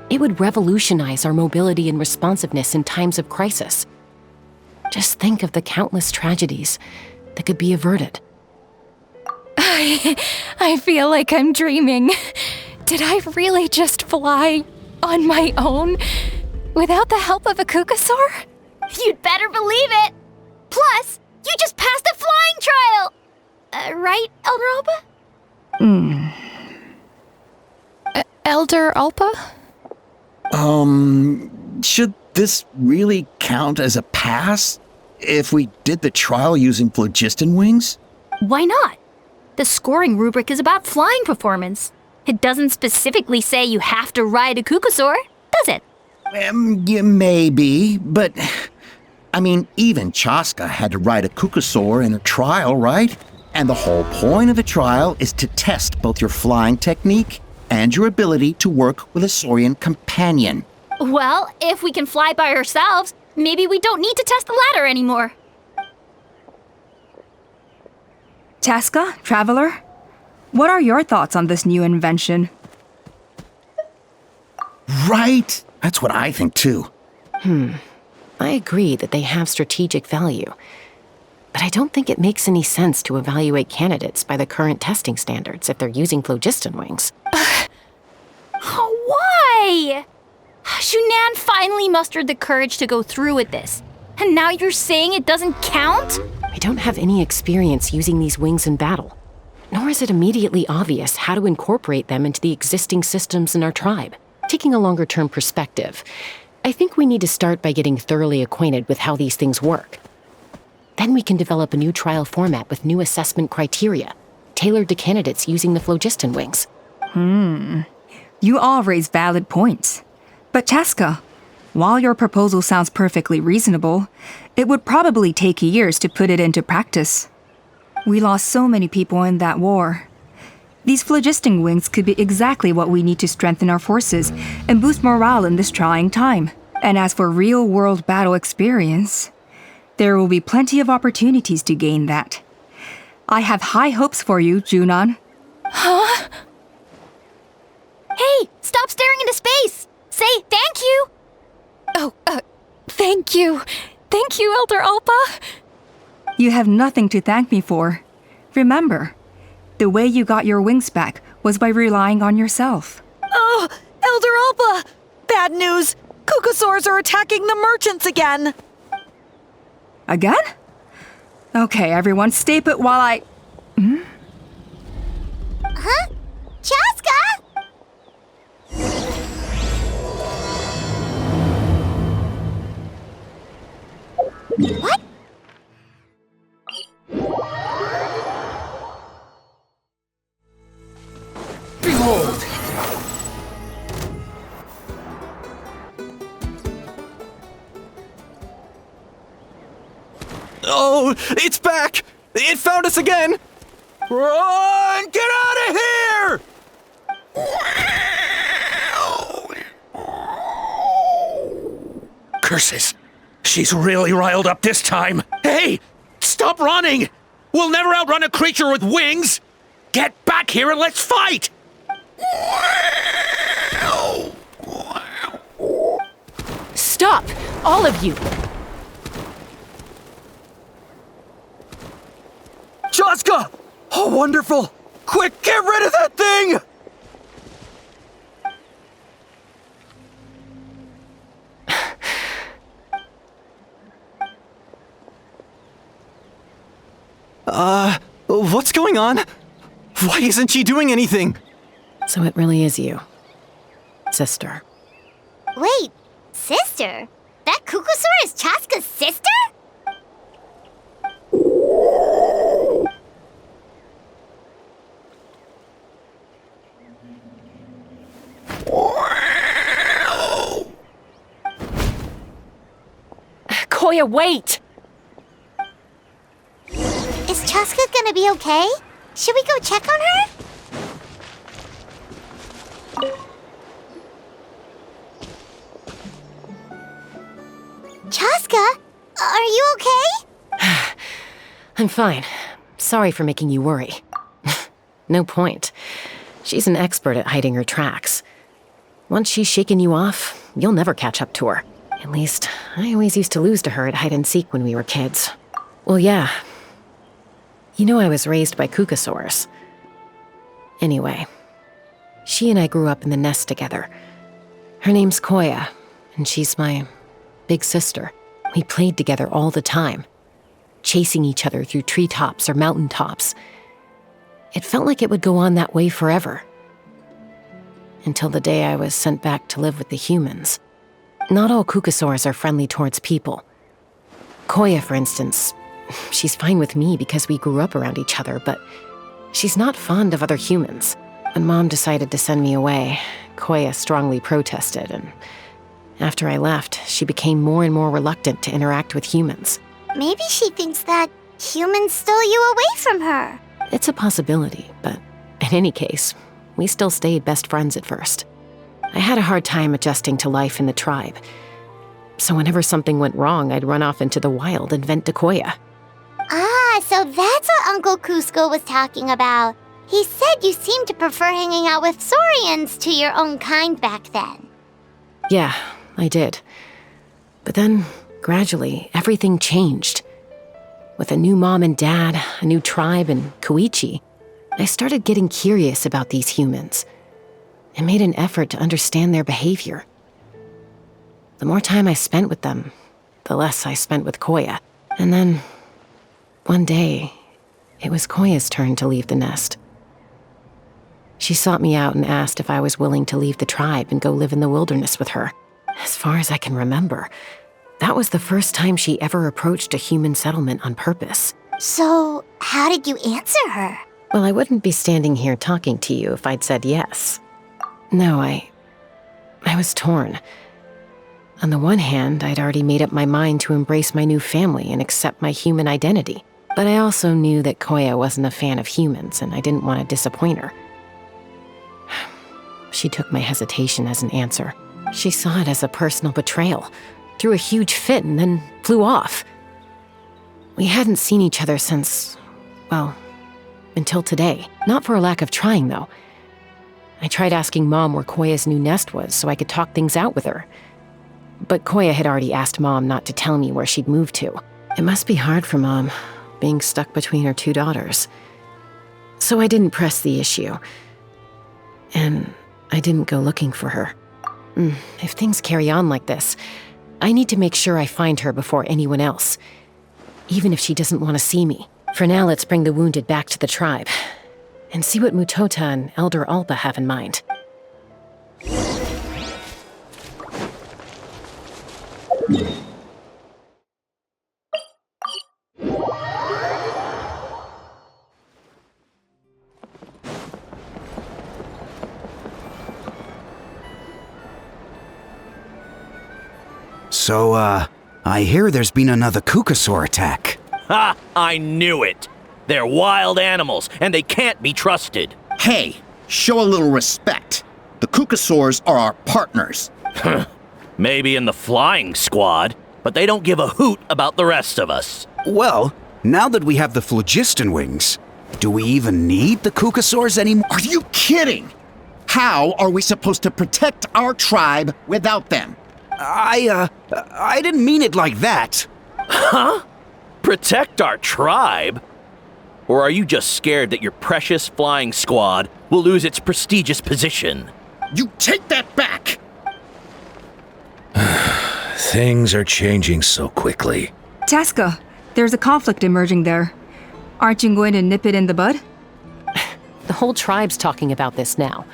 it would revolutionize our mobility and responsiveness in times of crisis. Just think of the countless tragedies that could be averted. I feel like I'm dreaming. Did I really just fly on my own without the help of a Cuckoosaur? You'd better believe it! Plus, you just passed a flying trial! Right, Elder Alpa? Elder Alpa? Should this really count as a pass? If we did the trial using phlogiston wings? Why not? The scoring rubric is about flying performance. It doesn't specifically say you have to ride a Cuckoosaur, does it? Yeah, maybe, but... I mean, even Chasca had to ride a Cuckoosaur in a trial, right? And the whole point of the trial is to test both your flying technique and your ability to work with a Saurian companion. Well, if we can fly by ourselves, maybe we don't need to test the ladder anymore. Chasca, Traveler, what are your thoughts on this new invention? Right? That's what I think too. I agree that they have strategic value, but I don't think it makes any sense to evaluate candidates by the current testing standards if they're using phlogiston wings. Why? Shunan finally mustered the courage to go through with this, and now you're saying it doesn't count? I don't have any experience using these wings in battle, nor is it immediately obvious how to incorporate them into the existing systems in our tribe. Taking a longer-term perspective, I think we need to start by getting thoroughly acquainted with how these things work. Then we can develop a new trial format with new assessment criteria, tailored to candidates using the phlogiston wings. You all raise valid points. But Chasca, while your proposal sounds perfectly reasonable, it would probably take years to put it into practice. We lost so many people in that war. These phlogiston wings could be exactly what we need to strengthen our forces and boost morale in this trying time. And as for real-world battle experience, there will be plenty of opportunities to gain that. I have high hopes for you, Junon. Huh? Hey, stop staring into space! Say thank you! Oh, thank you. Thank you, Elder Alpa. You have nothing to thank me for. Remember, the way you got your wings back was by relying on yourself. Oh, Elder Alpa! Bad news! Cuckoosaurs are attacking the merchants again! Again? Okay, everyone, stay put while I... Huh? Chasca? What? Oh, it's back! It found us again! Run! Get out of here! Curses! She's really riled up this time. Hey! Stop running! We'll never outrun a creature with wings! Get back here and let's fight! Stop! All of you! Chasca! Oh, wonderful! Quick, get rid of that thing! What's going on? Why isn't she doing anything? So it really is you, sister. Wait, sister? That Cuckoosaur is Chasca's sister? Koya, wait! Is Chasca gonna be okay? Should we go check on her? Chasca, are you okay? I'm fine. Sorry for making you worry. No point. She's an expert at hiding her tracks. Once she's shaken you off, you'll never catch up to her. At least, I always used to lose to her at hide-and-seek when we were kids. Well, yeah. You know I was raised by Cuckosaurs. Anyway, she and I grew up in the nest together. Her name's Koya, and she's my big sister. We played together all the time, chasing each other through treetops or mountaintops. It felt like it would go on that way forever. Until the day I was sent back to live with the humans. Not all Cuckosaurs are friendly towards people. Koya, for instance, she's fine with me because we grew up around each other, but she's not fond of other humans. When Mom decided to send me away, Koya strongly protested, and after I left, she became more and more reluctant to interact with humans. Maybe she thinks that humans stole you away from her. It's a possibility, but in any case, we still stayed best friends at first. I had a hard time adjusting to life in the tribe. So whenever something went wrong, I'd run off into the wild and vent to Koya. Ah, so that's what Uncle Cusco was talking about. He said you seemed to prefer hanging out with Saurians to your own kind back then. Yeah, I did. But then, gradually, everything changed. With a new mom and dad, a new tribe, and Koichi, I started getting curious about these humans. I made an effort to understand their behavior. The more time I spent with them, the less I spent with Koya. And then, one day, it was Koya's turn to leave the nest. She sought me out and asked if I was willing to leave the tribe and go live in the wilderness with her. As far as I can remember, that was the first time she ever approached a human settlement on purpose. So, how did you answer her? Well, I wouldn't be standing here talking to you if I'd said yes. No, I was torn. On the one hand, I'd already made up my mind to embrace my new family and accept my human identity. But I also knew that Koya wasn't a fan of humans, and I didn't want to disappoint her. She took my hesitation as an answer. She saw it as a personal betrayal, threw a huge fit, and then flew off. We hadn't seen each other since, well, until today. Not for a lack of trying, though. I tried asking Mom where Koya's new nest was so I could talk things out with her. But Koya had already asked Mom not to tell me where she'd moved to. It must be hard for Mom, being stuck between her two daughters. So I didn't press the issue. And I didn't go looking for her. If things carry on like this, I need to make sure I find her before anyone else, even if she doesn't want to see me. For now, let's bring the wounded back to the tribe, and see what Mutota and Elder Alpa have in mind. So, I hear there's been another Cuckosaur attack. Ha! I knew it! They're wild animals, and they can't be trusted. Hey, show a little respect. The Kukasaurs are our partners. Maybe in the flying squad, but they don't give a hoot about the rest of us. Well, now that we have the phlogiston wings, do we even need the Kukasaurs anymore? Are you kidding? How are we supposed to protect our tribe without them? I didn't mean it like that. Huh? Protect our tribe? Or are you just scared that your precious flying squad will lose its prestigious position? You take that back! Things are changing so quickly. Chasca, there's a conflict emerging there. Aren't you going to nip it in the bud? The whole tribe's talking about this now.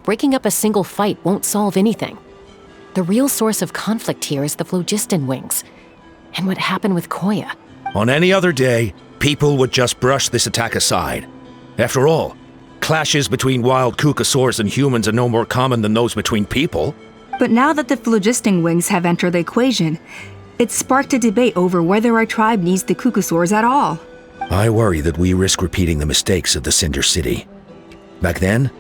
Breaking up a single fight won't solve anything. The real source of conflict here is the phlogiston wings. And what happened with Koya. On any other day, people would just brush this attack aside. After all, clashes between wild Kukasaurs and humans are no more common than those between people. But now that the phlogiston wings have entered the equation, it's sparked a debate over whether our tribe needs the Kukasaurs at all. I worry that we risk repeating the mistakes of the Cinder City. Back then,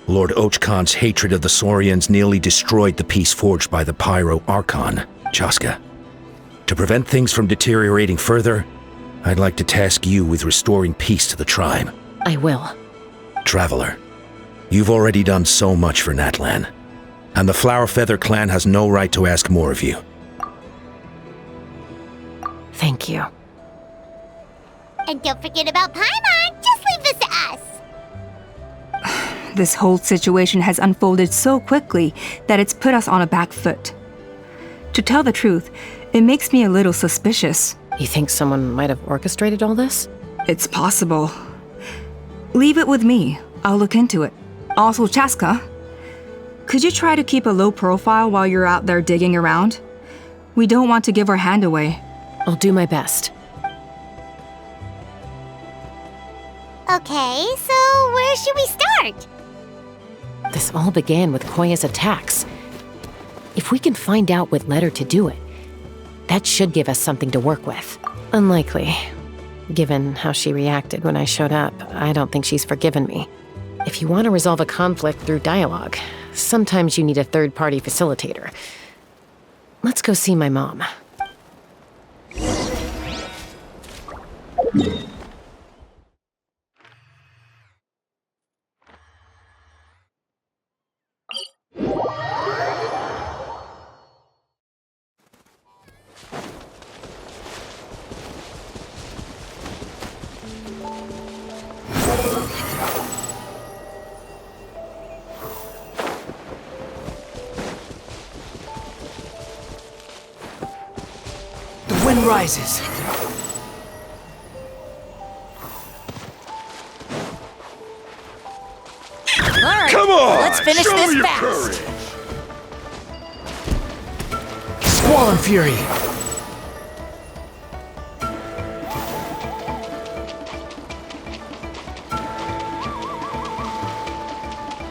Lord Ochkon's hatred of the Saurians nearly destroyed the peace forged by the Pyro Archon, Chasca. To prevent things from deteriorating further, I'd like to task you with restoring peace to the tribe. I will. Traveler, you've already done so much for Natlan, and the Flower Feather clan has no right to ask more of you. Thank you. And don't forget about Paimon. Just leave this to us. This whole situation has unfolded so quickly that it's put us on a back foot. To tell the truth, it makes me a little suspicious. You think someone might have orchestrated all this? It's possible. Leave it with me. I'll look into it. Also, Chasca, could you try to keep a low profile while you're out there digging around? We don't want to give our hand away. I'll do my best. Okay, so where should we start? This all began with Koya's attacks. If we can find out what led her to do it, that should give us something to work with. Unlikely. Given how she reacted when I showed up, I don't think she's forgiven me. If you want to resolve a conflict through dialogue, sometimes you need a third-party facilitator. Let's go see my mom. The wind rises. Alright, Come on! let's finish Show this your fast. courage. Squall and fury.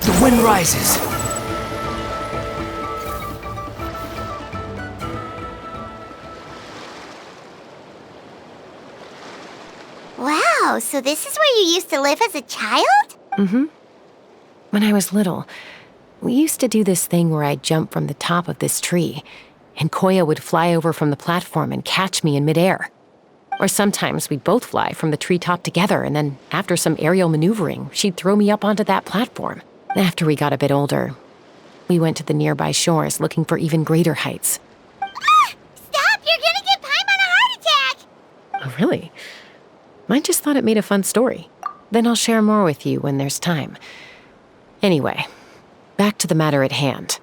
The wind rises. Wow, so this is where you used to live as a child? Mm-hmm. When I was little, we used to do this thing where I'd jump from the top of this tree, and Koya would fly over from the platform and catch me in midair. Or sometimes we'd both fly from the treetop together, and then after some aerial maneuvering, she'd throw me up onto that platform. After we got a bit older, we went to the nearby shores looking for even greater heights. Ah! Stop! You're gonna give Paimon a heart attack! Oh, really? I just thought it made a fun story. Then I'll share more with you when there's time. Anyway, back to the matter at hand.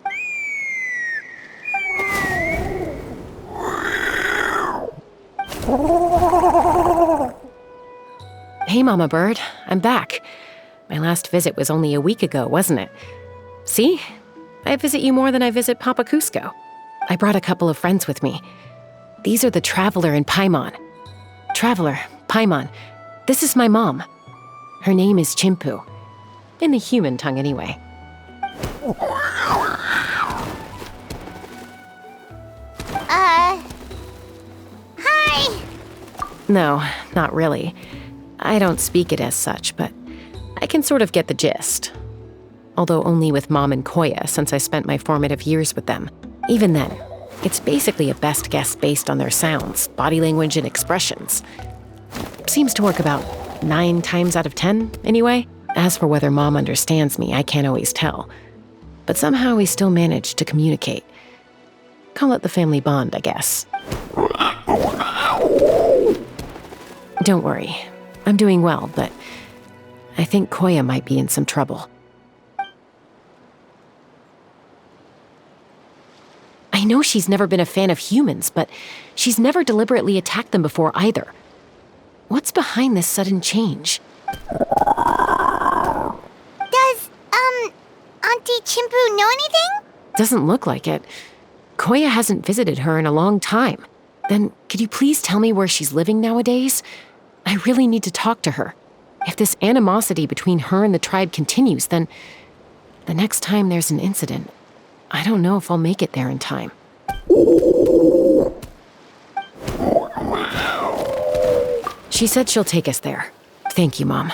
Hey, Mama Bird, I'm back. My last visit was only a week ago, wasn't it? See? I visit you more than I visit Papa Cusco. I brought a couple of friends with me. These are the Traveler and Paimon. Traveler, Paimon, this is my mom. Her name is Chimpu. In the human tongue, anyway. Hi. No, not really. I don't speak it as such, but I can sort of get the gist. Although only with Mom and Koya, since I spent my formative years with them. Even then, it's basically a best guess based on their sounds, body language, and expressions. Seems to work about 9 times out of 10, anyway. As for whether Mom understands me, I can't always tell. But somehow we still manage to communicate. Call it the family bond, I guess. Don't worry. I'm doing well, but I think Koya might be in some trouble. I know she's never been a fan of humans, but she's never deliberately attacked them before either. What's behind this sudden change? Does, Auntie Chimpu know anything? Doesn't look like it. Koya hasn't visited her in a long time. Then, could you please tell me where she's living nowadays? I really need to talk to her. If this animosity between her and the tribe continues, then the next time there's an incident, I don't know if I'll make it there in time. She said she'll take us there. Thank you, Mom.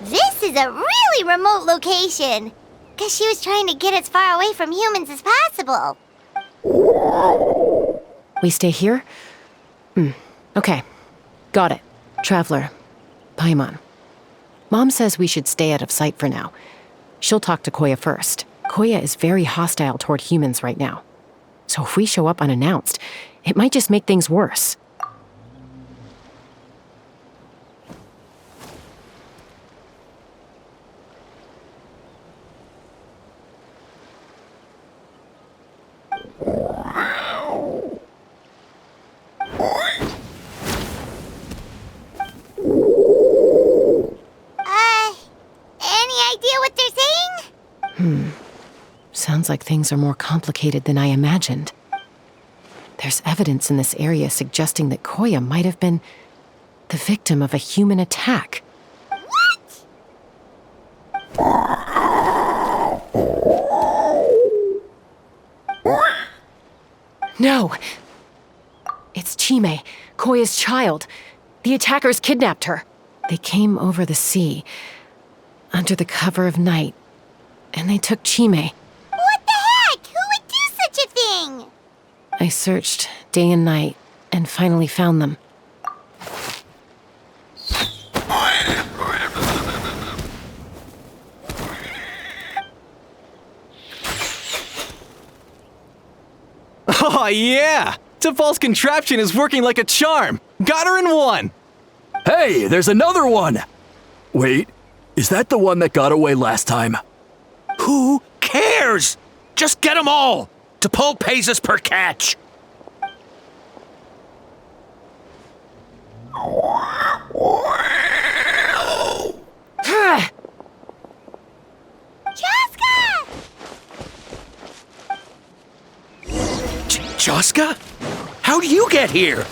This is a really remote location. Guess she was trying to get as far away from humans as possible. We stay here? Okay. Got it. Traveler. Paimon. Mom says we should stay out of sight for now. She'll talk to Koya first. Koya is very hostile toward humans right now. So if we show up unannounced, it might just make things worse. Any idea what they're saying? Sounds like things are more complicated than I imagined. There's evidence in this area suggesting that Koya might have been The victim of a human attack. No! It's Chime, Koya's child. The attackers kidnapped her. They came over the sea, under the cover of night, and they took Chime. What the heck? Who would do such a thing? I searched day and night, and finally found them. Oh, yeah! T'Pol's contraption is working like a charm! Got her in one! Hey, there's another one! Wait, is that the one that got away last time? Who cares? Just get them all! T'Pol pays us per catch! Chasca! Chasca? How do you get here?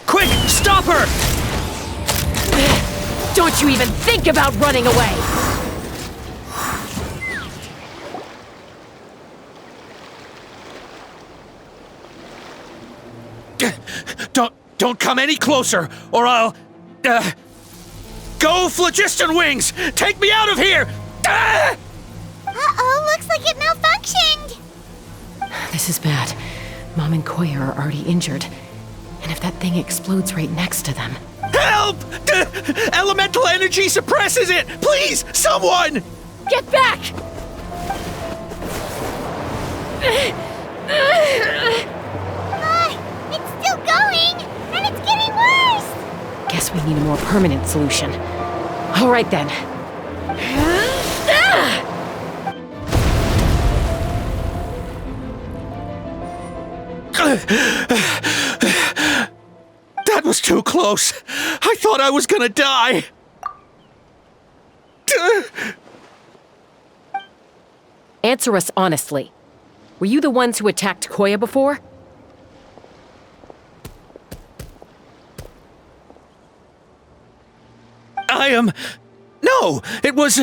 Quick, stop her! Don't you even think about running away! Don't come any closer, or I'll... Go, Phlogiston Wings! Take me out of here! Uh-oh, looks like it malfunctioned. This is bad. Mom and Koya are already injured. And if that thing explodes right next to them... Help! Elemental energy suppresses it! Please, someone! Get back! It's still going, and it's getting worse. Guess we need a more permanent solution. All right then. That was too close. I thought I was gonna die. Answer us honestly. Were you the ones who attacked Koya before? I am... No, it was...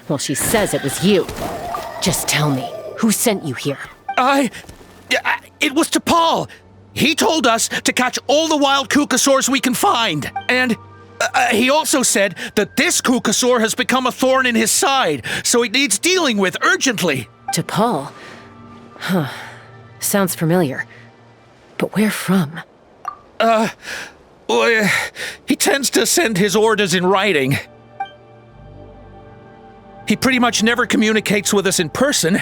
Well, she says it was you. Just tell me, who sent you here? It was T'Pol. He told us to catch all the wild Kukasaurs we can find. And he also said that this Kukasaur has become a thorn in his side, so it needs dealing with urgently. T'Pol? Huh. Sounds familiar. But where from? Well, he tends to send his orders in writing. He pretty much never communicates with us in person.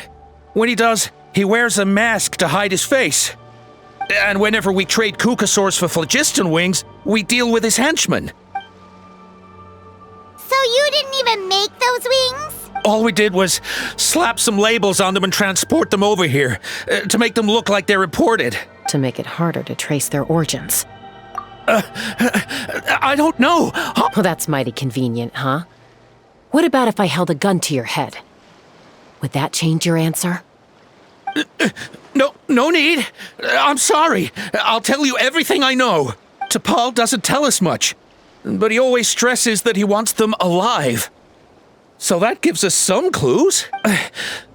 When he does, he wears a mask to hide his face. And whenever we trade Kukasaurs for Phlogiston Wings, we deal with his henchmen. So you didn't even make those wings? All we did was slap some labels on them and transport them over here, to make them look like they're imported. To make it harder to trace their origins. I don't know. Well, that's mighty convenient, huh? What about if I held a gun to your head? Would that change your answer? No need. I'm sorry. I'll tell you everything I know. T'Pol doesn't tell us much, but he always stresses that he wants them alive. So that gives us some clues.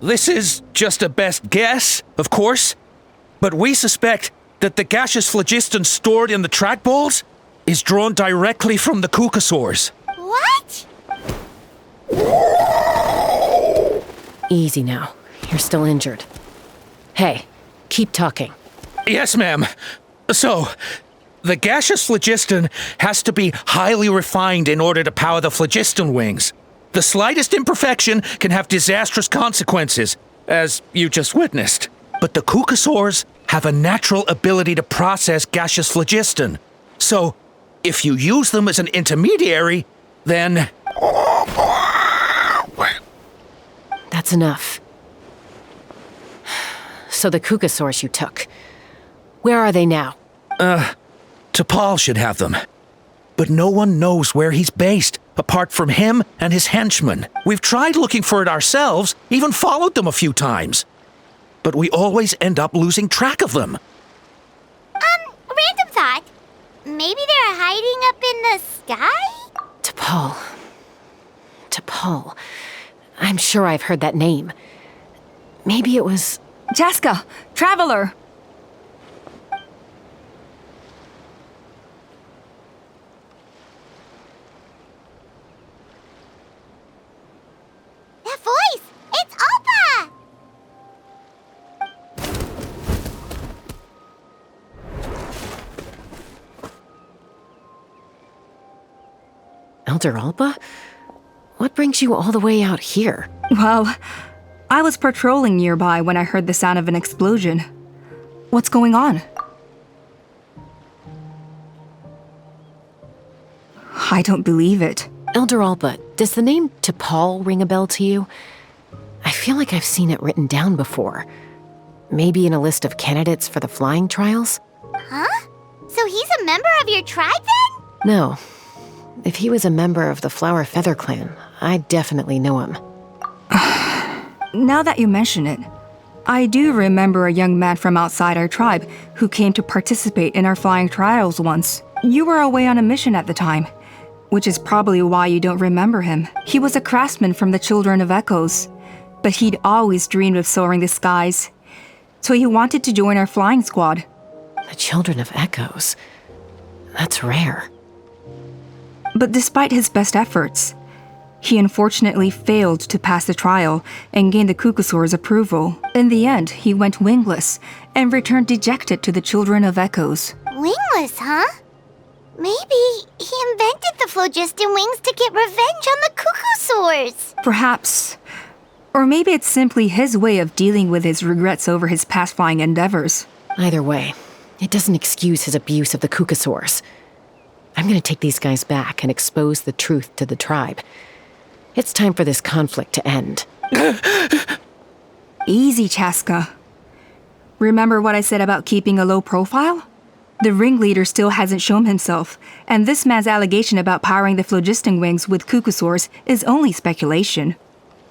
This is just a best guess, of course, but we suspect that the gaseous phlogiston stored in the trackballs is drawn directly from the Kukasaurs. What? Easy now. You're still injured. Hey, keep talking. Yes, ma'am. So, the gaseous phlogiston has to be highly refined in order to power the phlogiston wings. The slightest imperfection can have disastrous consequences, as you just witnessed. But the Kukasaurs have a natural ability to process gaseous phlogiston. So, if you use them as an intermediary, then... That's enough. So the Kukasaurs you took, where are they now? T'Pol should have them. But no one knows where he's based, apart from him and his henchmen. We've tried looking for it ourselves, even followed them a few times. but we always end up losing track of them. Random thought. Maybe they're hiding up in the sky? T'Pol. I'm sure I've heard that name. Maybe it was... Chasca! Traveler! That voice! It's Alpa! Elder Alpa? What brings you all the way out here? Well, I was patrolling nearby when I heard the sound of an explosion. What's going on? I don't believe it. Elder Alpa, does the name T'Pol ring a bell to you? I feel like I've seen it written down before. Maybe in a list of candidates for the flying trials? Huh? So he's a member of your tribe then? No. If he was a member of the Flower Feather Clan, I definitely know him. Now that you mention it, I do remember a young man from outside our tribe who came to participate in our flying trials once. You were away on a mission at the time, which is probably why you don't remember him. He was a craftsman from the Children of Echoes, but he'd always dreamed of soaring the skies, so he wanted to join our flying squad. The Children of Echoes? That's rare. But despite his best efforts, he unfortunately failed to pass the trial and gain the Cuckoosaur's approval. In the end, he went wingless and returned dejected to the Children of Echoes. Wingless, huh? Maybe he invented the phlogiston wings to get revenge on the Cuckoosaurs. Perhaps. Or maybe it's simply his way of dealing with his regrets over his past flying endeavors. Either way, it doesn't excuse his abuse of the Cuckoosaurs. I'm gonna take these guys back and expose the truth to the tribe. It's time for this conflict to end. Easy, Chasca. Remember what I said about keeping a low profile? The ringleader still hasn't shown himself, and this man's allegation about powering the phlogiston wings with Cuckoosaurs is only speculation.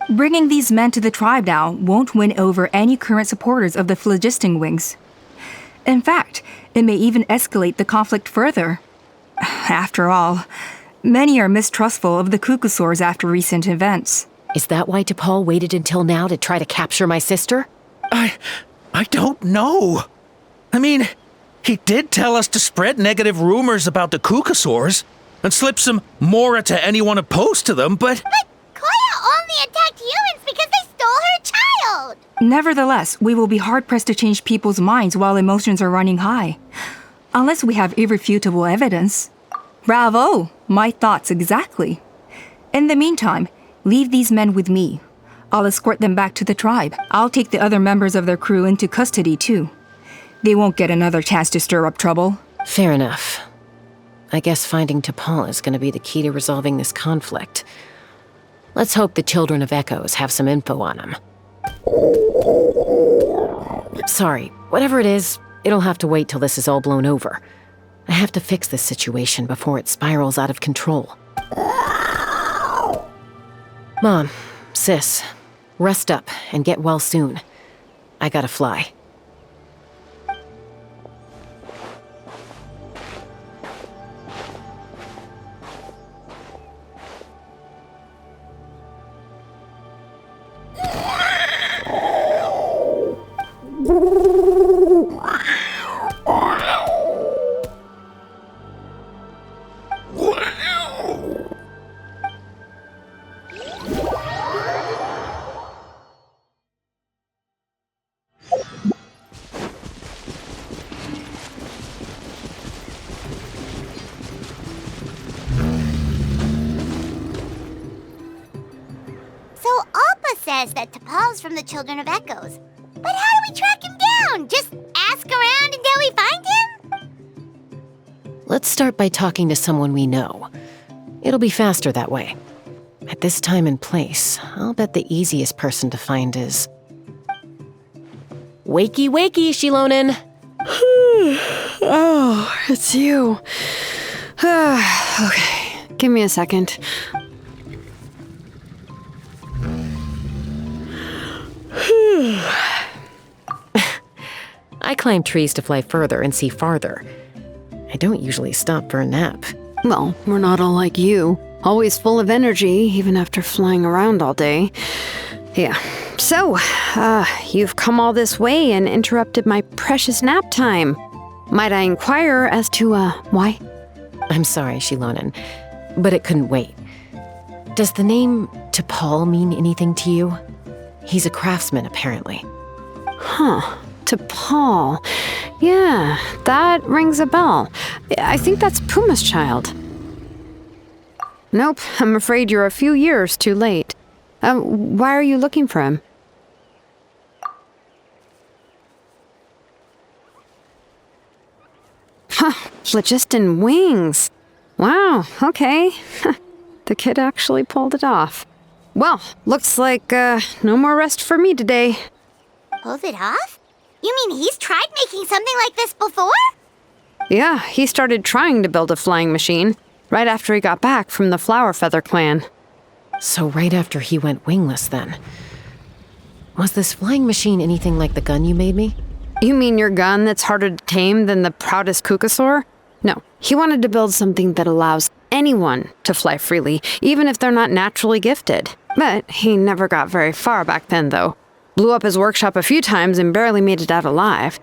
Bringing these men to the tribe now won't win over any current supporters of the phlogiston wings. In fact, it may even escalate the conflict further. After all, many are mistrustful of the Cuckoosaurs after recent events. Is that why T'Pol waited until now to try to capture my sister? I don't know. I mean, he did tell us to spread negative rumors about the Cuckoosaurs and slip some mora to anyone opposed to them, but... But Koya only attacked humans because they stole her child! Nevertheless, we will be hard-pressed to change people's minds while emotions are running high. Unless we have irrefutable evidence. Bravo! My thoughts exactly. In the meantime, leave these men with me. I'll escort them back to the tribe. I'll take the other members of their crew into custody, too. They won't get another chance to stir up trouble. Fair enough. I guess finding T'Pol is gonna be the key to resolving this conflict. Let's hope the Children of Echoes have some info on him. Sorry, whatever it is, it'll have to wait till this is all blown over. I have to fix this situation before it spirals out of control. Mom, Sis, rest up and get well soon. I gotta fly. Says that T'Pol's from the Children of Echoes. But how do we track him down? Just ask around until we find him? Let's start by talking to someone we know. It'll be faster that way. At this time and place, I'll bet the easiest person to find is... Wakey, wakey, Shilonin! Oh, it's you. Okay, give me a second. I climb trees to fly further and see farther. I don't usually stop for a nap. Well, we're not all like you. Always full of energy, even after flying around all day. Yeah. So, you've come all this way and interrupted my precious nap time. Might I inquire as to, why? I'm sorry, Shilonen, but it couldn't wait. Does the name T'Pol mean anything to you? He's a craftsman, apparently. Huh. T'Pol. Yeah, that rings a bell. I think that's Puma's child. Nope, I'm afraid you're a few years too late. Why are you looking for him? Huh, phlogiston wings. Wow, okay. The kid actually pulled it off. Well, looks like no more rest for me today. Pulled it off? You mean he's tried making something like this before? Yeah, he started trying to build a flying machine right after he got back from the Flower Feather clan. So right after he went wingless, then. Was this flying machine anything like the gun you made me? You mean your gun that's harder to tame than the proudest Kukasaur? No, he wanted to build something that allows anyone to fly freely, even if they're not naturally gifted. But he never got very far back then, though. Blew up his workshop a few times and barely made it out alive.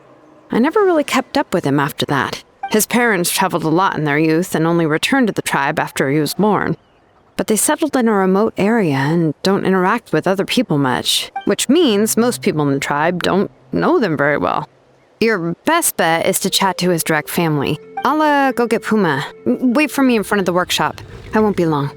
I never really kept up with him after that. His parents traveled a lot in their youth and only returned to the tribe after he was born. But they settled in a remote area and don't interact with other people much, which means most people in the tribe don't know them very well. Your best bet is to chat to his direct family. I'll go get Puma. Wait for me in front of the workshop. I won't be long.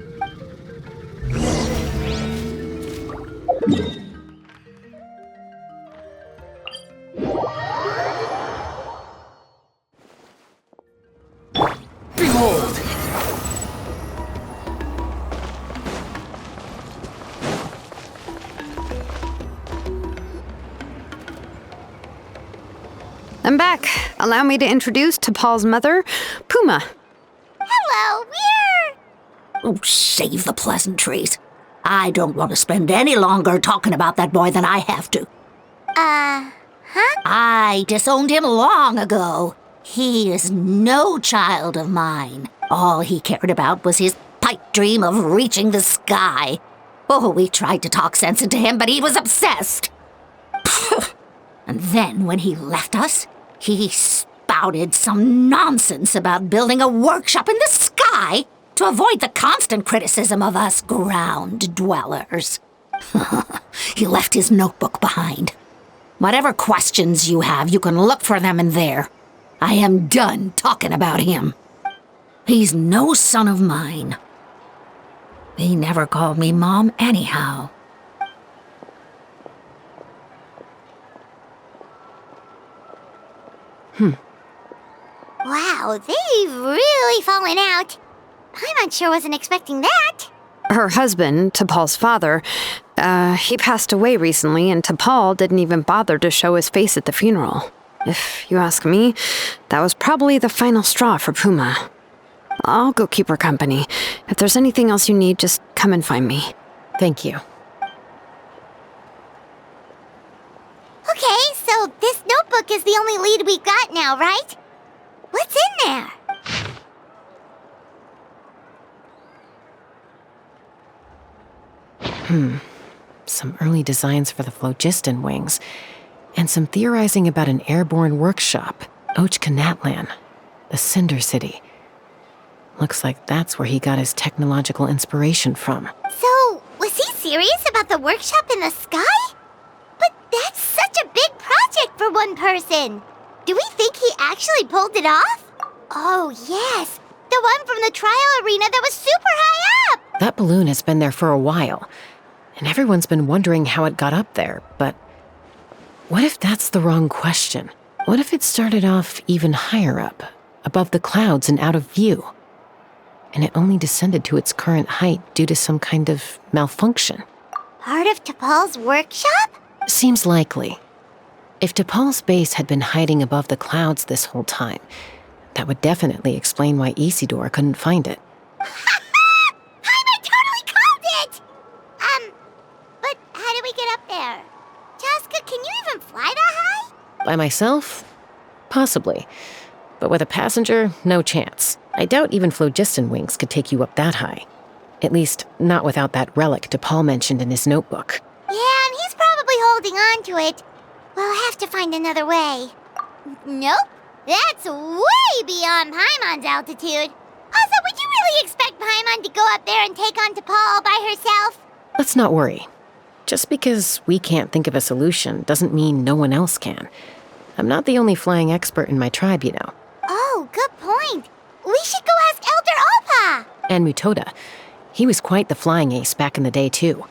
Behold! I'm back. Allow me to introduce T'Pol's mother, Puma. Hello, we're... Oh, save the pleasantries. I don't want to spend any longer talking about that boy than I have to. Huh? I disowned him long ago. He is no child of mine. All he cared about was his pipe dream of reaching the sky. Oh, we tried to talk sense into him, but he was obsessed. And then when he left us, he spouted some nonsense about building a workshop in the sky to avoid the constant criticism of us ground dwellers. He left his notebook behind. Whatever questions you have, you can look for them in there. I am done talking about him. He's no son of mine. He never called me Mom anyhow. Wow, they've really fallen out. I'm unsure wasn't expecting that. Her husband, T'Pol's father, he passed away recently, and T'Pol didn't even bother to show his face at the funeral. If you ask me, that was probably the final straw for Puma. I'll go keep her company. If there's anything else you need, just come and find me. Thank you. Okay, so this notebook is the only lead we got now, right? What's in there? Some early designs for the phlogiston wings, and some theorizing about an airborne workshop, Natlan, the Cinder City. Looks like that's where he got his technological inspiration from. So, was he serious about the workshop in the sky? But that's such a big project for one person. Do we think he actually pulled it off? Oh, yes. The one from the trial arena that was super high up. That balloon has been there for a while, and everyone's been wondering how it got up there, but what if that's the wrong question? What if it started off even higher up, above the clouds and out of view, and it only descended to its current height due to some kind of malfunction? Part of T'Pol's workshop? Seems likely. If T'Pol's base had been hiding above the clouds this whole time, that would definitely explain why Isidore couldn't find it. I totally called it! But how do we get up there? Chasca, can you even fly that high? By myself? Possibly. But with a passenger, no chance. I doubt even phlogiston wings could take you up that high. At least, not without that relic DePaul mentioned in his notebook. Yeah, and he's probably holding on to it. We'll have to find another way. Nope. That's way beyond Paimon's altitude. Also, would you really expect Paimon to go up there and take on DePaul by herself? Let's not worry. Just because we can't think of a solution doesn't mean no one else can. I'm not the only flying expert in my tribe, you know. Oh, good point. We should go ask Elder Alpa! And Mutoda. He was quite the flying ace back in the day, too.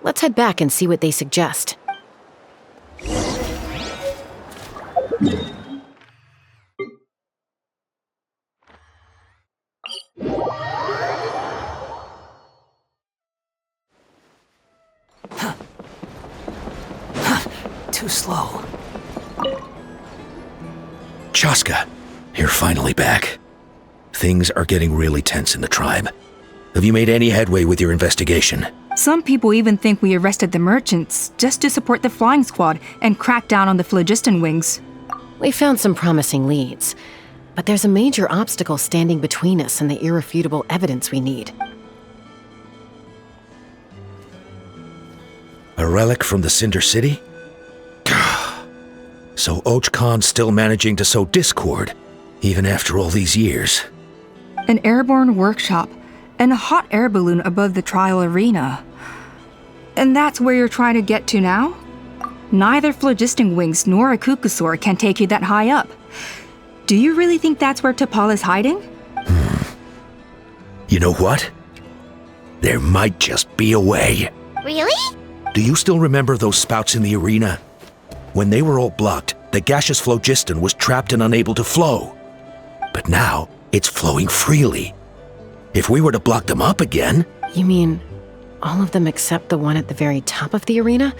Let's head back and see what they suggest. Too slow. Chasca, you're finally back. Things are getting really tense in the tribe. Have you made any headway with your investigation? Some people even think we arrested the merchants just to support the flying squad and crack down on the phlogiston wings. We found some promising leads, but there's a major obstacle standing between us and the irrefutable evidence we need. A relic from the Cinder City? So Och Khan's still managing to sow discord, even after all these years. An airborne workshop and a hot air balloon above the trial arena. And that's where you're trying to get to now? Neither phlogiston wings nor a Kukusaur can take you that high up. Do you really think that's where T'Pol is hiding? You know what? There might just be a way. Really? Do you still remember those spouts in the arena? When they were all blocked, the gaseous phlogiston was trapped and unable to flow. But now, it's flowing freely. If we were to block them up again... You mean all of them except the one at the very top of the arena?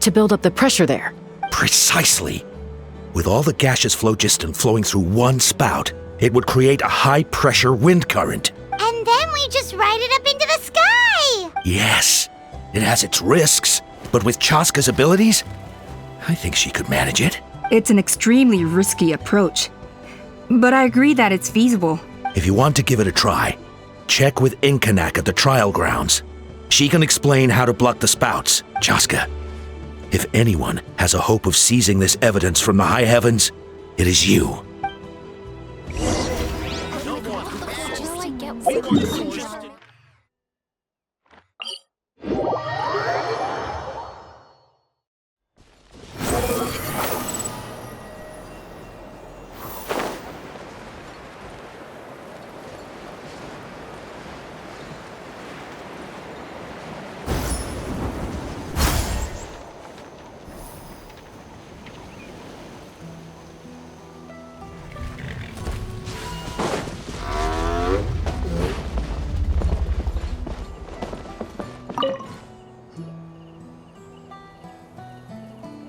To build up the pressure there? Precisely. With all the gaseous phlogiston flowing through one spout, it would create a high-pressure wind current. And then we just ride it up into the sky! Yes, it has its risks, but with Chasca's abilities, I think she could manage it. It's an extremely risky approach, but I agree that it's feasible. If you want to give it a try, check with Inkanak at the trial grounds. She can explain how to block the spouts. Chasca, if anyone has a hope of seizing this evidence from the high heavens, it is you.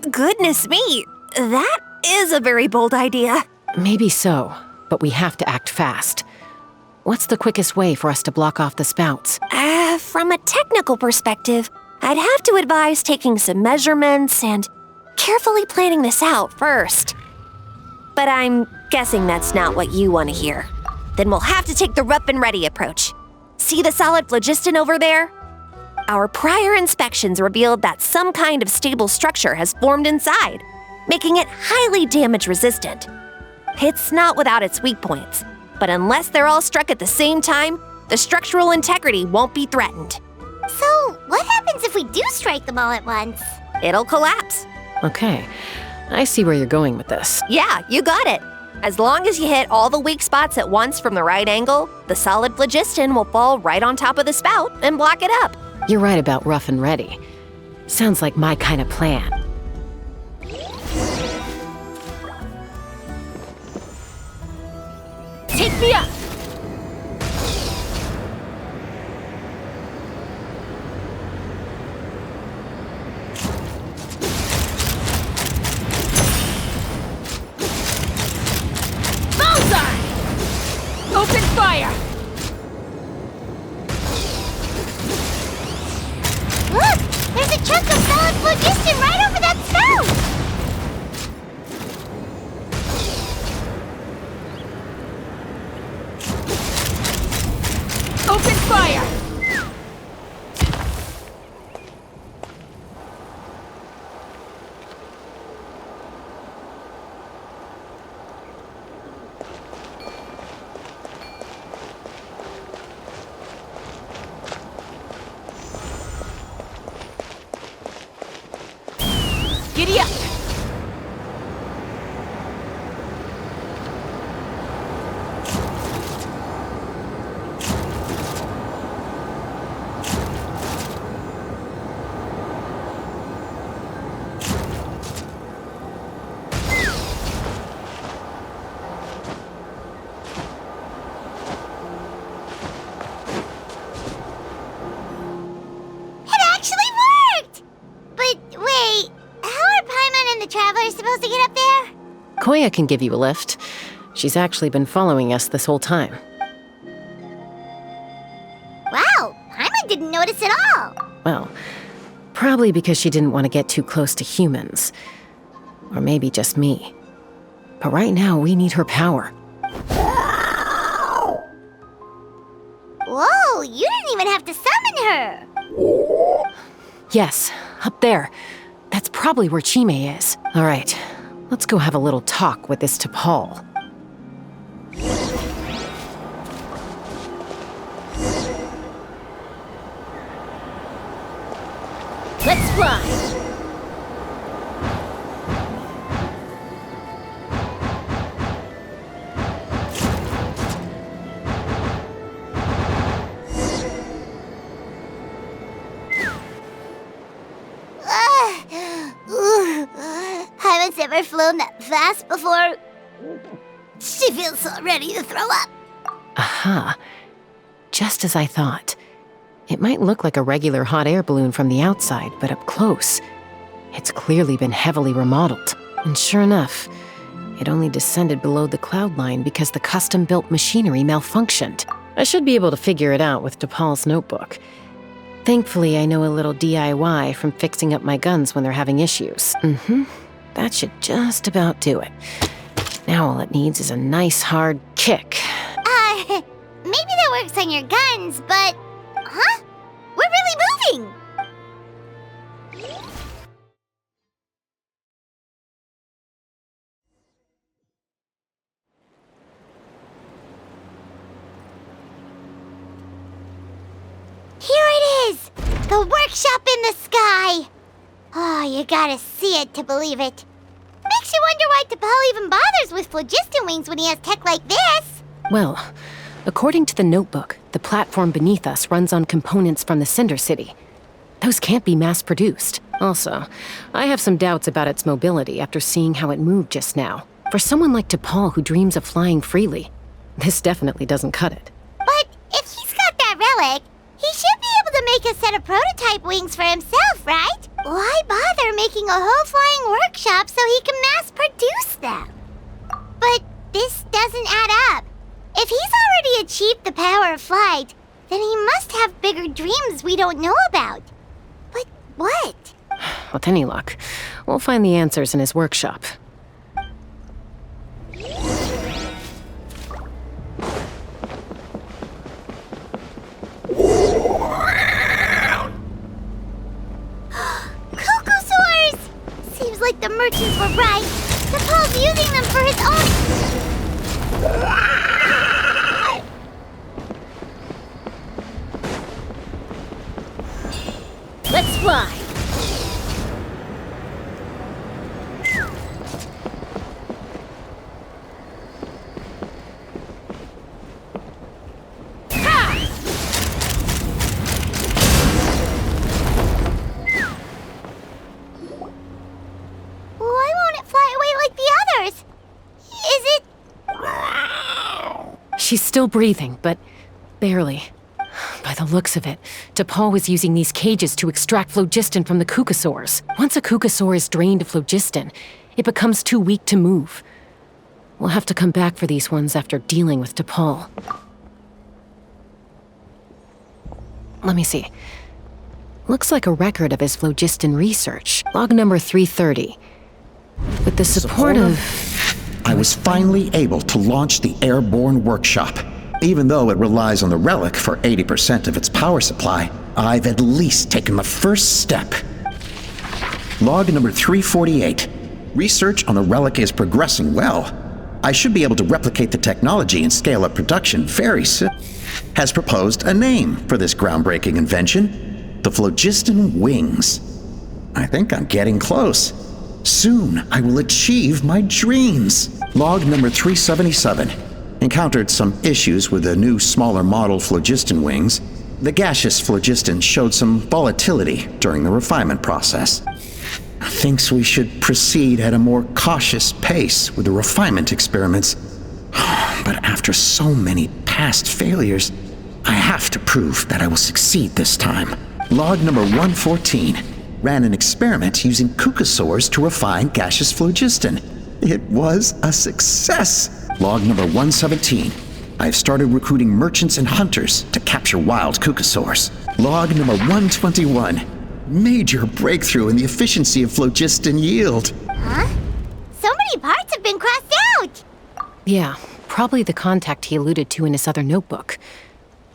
Goodness me, that is a very bold idea. Maybe so, but we have to act fast. What's the quickest way for us to block off the spouts? From a technical perspective, I'd have to advise taking some measurements and carefully planning this out first. But I'm guessing that's not what you want to hear. Then we'll have to take the rough and ready approach. See the solid phlogiston over there? Our prior inspections revealed that some kind of stable structure has formed inside, making it highly damage resistant. It's not without its weak points, but unless they're all struck at the same time, the structural integrity won't be threatened. So, what happens if we do strike them all at once? It'll collapse. Okay, I see where you're going with this. Yeah, you got it. As long as you hit all the weak spots at once from the right angle, the solid phlogiston will fall right on top of the spout and block it up. You're right about rough and ready. Sounds like my kind of plan. Take me up! Bullseye! Open fire! Look! There's a chunk of solid phlogiston right over that spout! Koya can give you a lift. She's actually been following us this whole time. Wow, Paimon didn't notice at all. Well, probably because she didn't want to get too close to humans. Or maybe just me. But right now, we need her power. Whoa, you didn't even have to summon her. Yes, up there. That's probably where Chime is. All right, let's go have a little talk with this T'Pol. Let's fly. Haven't ever flown that fast before. She feels so ready to throw up. Aha. Just as I thought. It might look like a regular hot air balloon from the outside, but up close, it's clearly been heavily remodeled. And sure enough, it only descended below the cloud line because the custom-built machinery malfunctioned. I should be able to figure it out with T'Pol's notebook. Thankfully, I know a little DIY from fixing up my guns when they're having issues. That should just about do it. Now all it needs is a nice hard kick. Maybe that works on your guns, but... Huh? We're really moving! Here it is! The workshop in the sky! Oh, you gotta see it to believe it. Makes you wonder why T'Pol even bothers with phlogiston wings when he has tech like this. Well, according to the notebook, the platform beneath us runs on components from the Cinder City. Those can't be mass-produced. Also, I have some doubts about its mobility after seeing how it moved just now. For someone like T'Pol who dreams of flying freely, this definitely doesn't cut it. But if he's got that relic, he should be able to make a set of prototype wings for himself, right? Why bother making a whole flying workshop so he can mass-produce them? But this doesn't add up. If he's already achieved the power of flight, then he must have bigger dreams we don't know about. But what? With any luck, we'll find the answers in his workshop. Cuckoosaurs! Seems like the merchants were right. T'Pol's using them for his own... Let's fly! Why won't it fly away like the others? Is it... She's still breathing, but barely. By the looks of it, T'Pol was using these cages to extract phlogiston from the cucosaurs. Once a cucosaur is drained of phlogiston, it becomes too weak to move. We'll have to come back for these ones after dealing with T'Pol. Let me see. Looks like a record of his phlogiston research. Log number 330. With the support of... I was finally able to launch the airborne workshop. Even though it relies on the relic for 80% of its power supply, I've at least taken the first step. Log number 348. Research on the relic is progressing well. I should be able to replicate the technology and scale up production very soon. Has proposed a name for this groundbreaking invention: the phlogiston wings. I think I'm getting close. Soon I will achieve my dreams. Log number 377. Encountered some issues with the new smaller model phlogiston wings. The gaseous phlogiston showed some volatility during the refinement process. Thinks we should proceed at a more cautious pace with the refinement experiments. But after so many past failures, I have to prove that I will succeed this time. Log number 114. Ran an experiment using cucosaurs to refine gaseous phlogiston. It was a success. Log number 117. I've started recruiting merchants and hunters to capture wild cucosaurs. Log number 121. Major breakthrough in the efficiency of phlogiston yield. Huh? So many parts have been crossed out! Yeah, probably the contact he alluded to in his other notebook.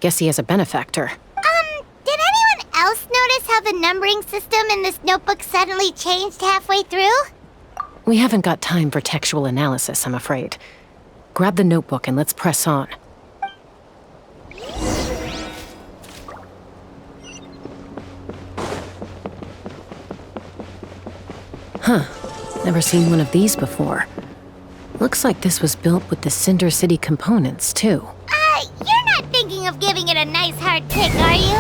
Guess he has a benefactor. Did anyone else notice how the numbering system in this notebook suddenly changed halfway through? We haven't got time for textual analysis, I'm afraid. Grab the notebook and let's press on. Huh. Never seen one of these before. Looks like this was built with the Cinder City components, too. You're not thinking of giving it a nice hard kick, are you?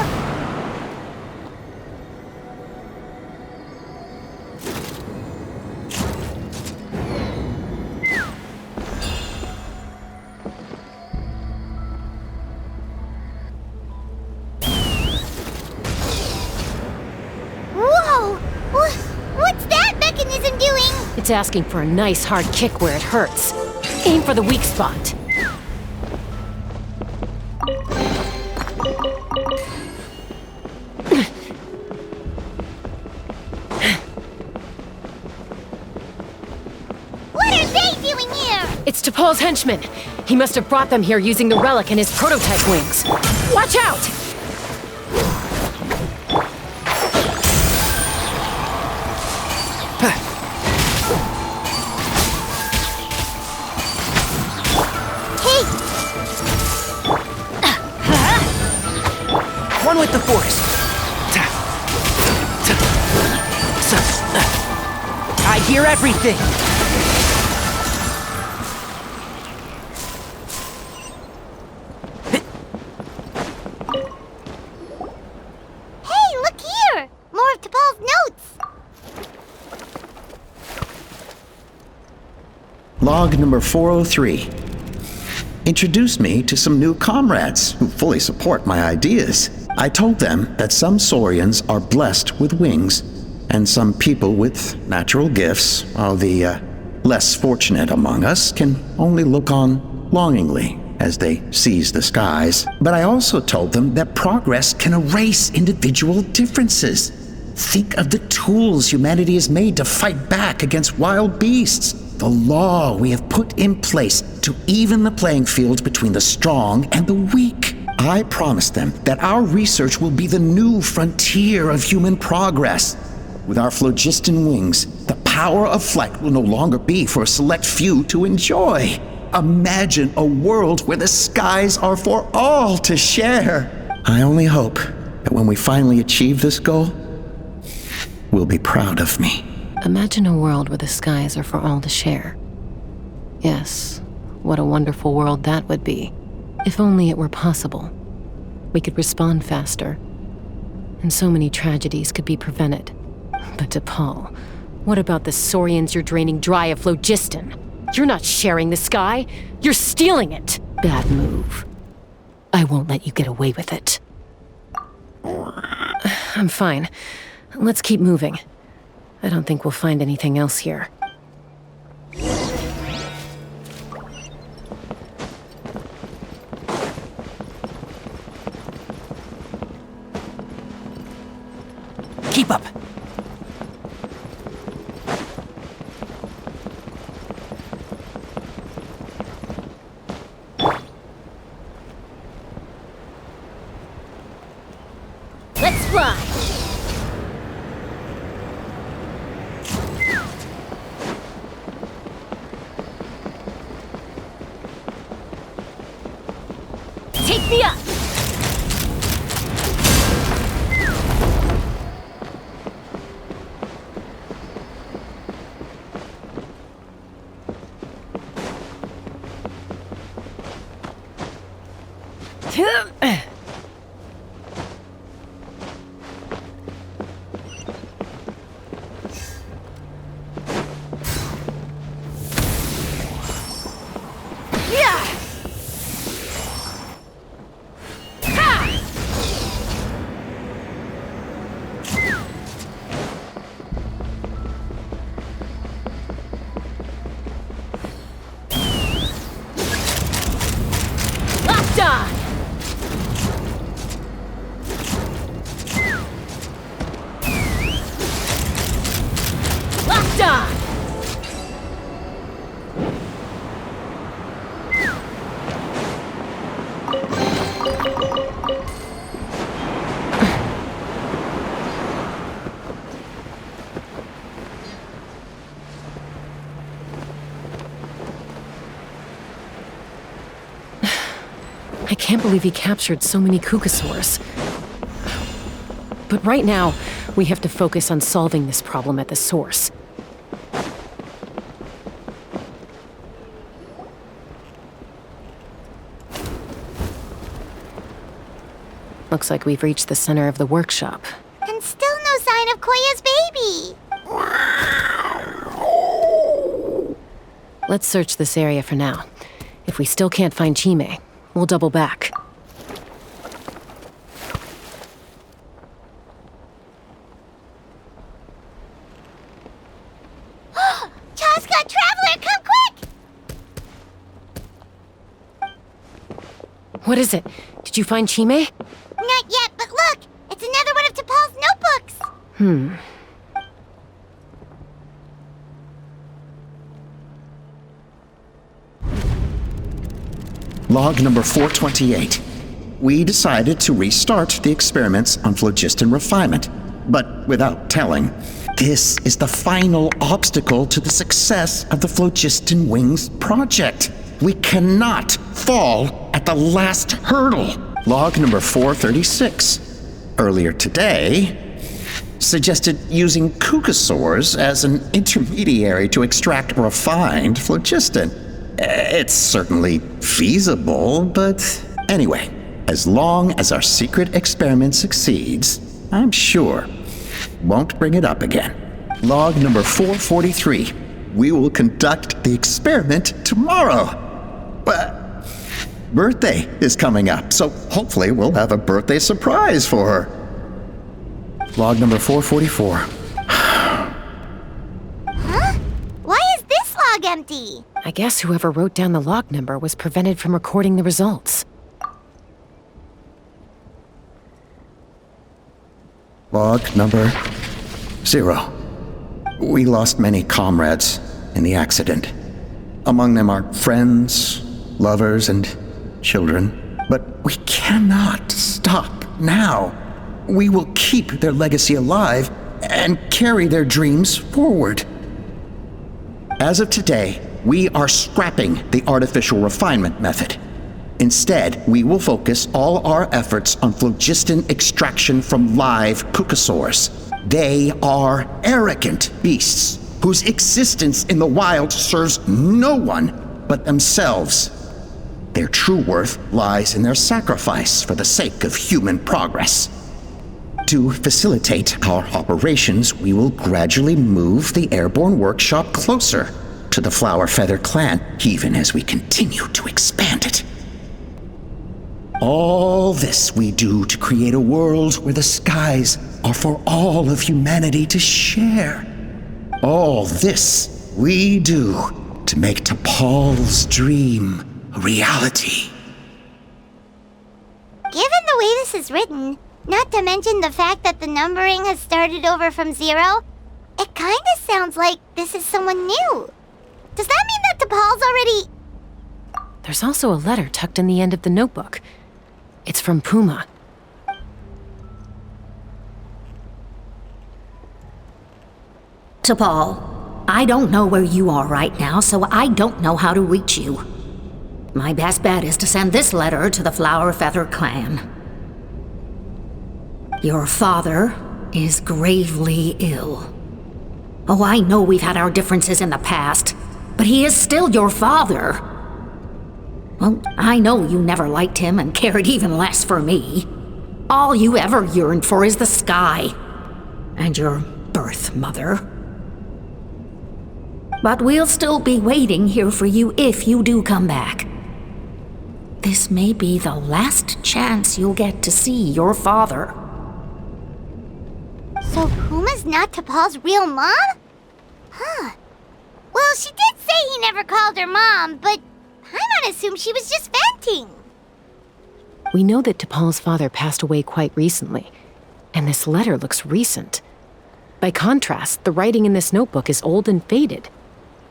Whoa! What's that mechanism doing? It's asking for a nice hard kick where it hurts. Aim for the weak spot. What are they doing here? It's T'Pol's henchman. He must have brought them here using the relic and his prototype wings. Watch out! One with the force. I hear everything. Hey, look here! More of T'Pol's notes! Log number 403. Introduced me to some new comrades who fully support my ideas. I told them that some Saurians are blessed with wings, and some people with natural gifts, while the less fortunate among us can only look on longingly as they seize the skies. But I also told them that progress can erase individual differences. Think of the tools humanity has made to fight back against wild beasts. The law we have put in place to even the playing field between the strong and the weak. I promised them that our research will be the new frontier of human progress. With our phlogiston wings, the power of flight will no longer be for a select few to enjoy. Imagine a world where the skies are for all to share. I only hope that when we finally achieve this goal, we'll be proud of me. Imagine a world where the skies are for all to share. Yes, what a wonderful world that would be. If only it were possible. We could respond faster, and so many tragedies could be prevented. But T'Pol, what about the Saurians you're draining dry of phlogiston? You're not sharing the sky, you're stealing it! Bad move. I won't let you get away with it. I'm fine. Let's keep moving. I don't think we'll find anything else here. Keep up. Let's fly! Take me up! I can't believe he captured so many Kukasaurs. But right now, we have to focus on solving this problem at the source. Looks like we've reached the center of the workshop. And still no sign of Koya's baby. Let's search this area for now. If we still can't find Chime, we'll double back. Chasca, Traveler, come quick! What is it? Did you find Chime? Not yet, but look! It's another one of T'Pol's notebooks! Log number 428. We decided to restart the experiments on phlogiston refinement, but without telling, this is the final obstacle to the success of the Phlogiston Wings project. We cannot fall at the last hurdle. Log number 436. Earlier today, suggested using Kukasaurs as an intermediary to extract refined phlogiston. It's certainly feasible, but anyway, as long as our secret experiment succeeds, I'm sure won't bring it up again. Log number 443. We will conduct the experiment tomorrow. But birthday is coming up, so hopefully we'll have a birthday surprise for her. Log number 444. Huh? Why is this log empty? I guess whoever wrote down the log number was prevented from recording the results. Log number 0. We lost many comrades in the accident. Among them are friends, lovers, and children. But we cannot stop now. We will keep their legacy alive and carry their dreams forward. As of today, we are scrapping the artificial refinement method. Instead, we will focus all our efforts on phlogiston extraction from live Kukasaurs. They are arrogant beasts whose existence in the wild serves no one but themselves. Their true worth lies in their sacrifice for the sake of human progress. To facilitate our operations, we will gradually move the airborne workshop closer to the Flower Feather clan, even as we continue to expand it. All this we do to create a world where the skies are for all of humanity to share. All this we do to make T'Pol's dream a reality. Given the way this is written, not to mention the fact that the numbering has started over from 0, it kinda sounds like this is someone new. Does that mean that T'Pol's already... There's also a letter tucked in the end of the notebook. It's from Puma. T'Pol, I don't know where you are right now, so I don't know how to reach you. My best bet is to send this letter to the Flower Feather clan. Your father is gravely ill. Oh, I know we've had our differences in the past, but he is still your father. Well, I know you never liked him and cared even less for me. All you ever yearned for is the sky and your birth mother. But we'll still be waiting here for you if you do come back. This may be the last chance you'll get to see your father. So Puma's not T'Pol's real mom? Huh. Well, she did say he never called her mom, but I might assume she was just venting. We know that T'Pol's father passed away quite recently, and this letter looks recent. By contrast, the writing in this notebook is old and faded.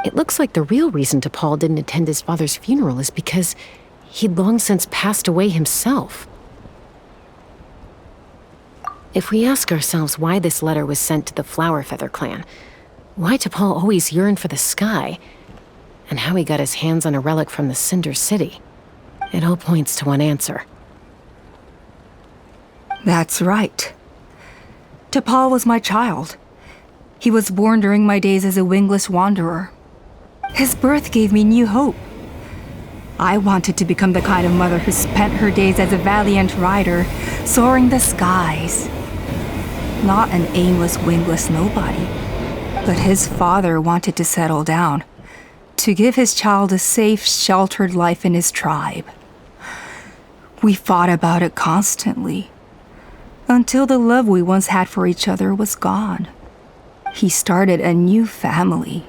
It looks like the real reason T'Pol didn't attend his father's funeral is because he'd long since passed away himself. If we ask ourselves why this letter was sent to the Flower Feather clan, why T'Pol always yearned for the sky, and how he got his hands on a relic from the Cinder City, It all points to one answer. That's right. T'Pol was my child. He was born during my days as a wingless wanderer. His birth gave me new hope. I wanted to become the kind of mother who spent her days as a valiant rider, soaring the skies. Not an aimless, wingless nobody. But his father wanted to settle down, to give his child a safe, sheltered life in his tribe. We fought about it constantly, until the love we once had for each other was gone. He started a new family,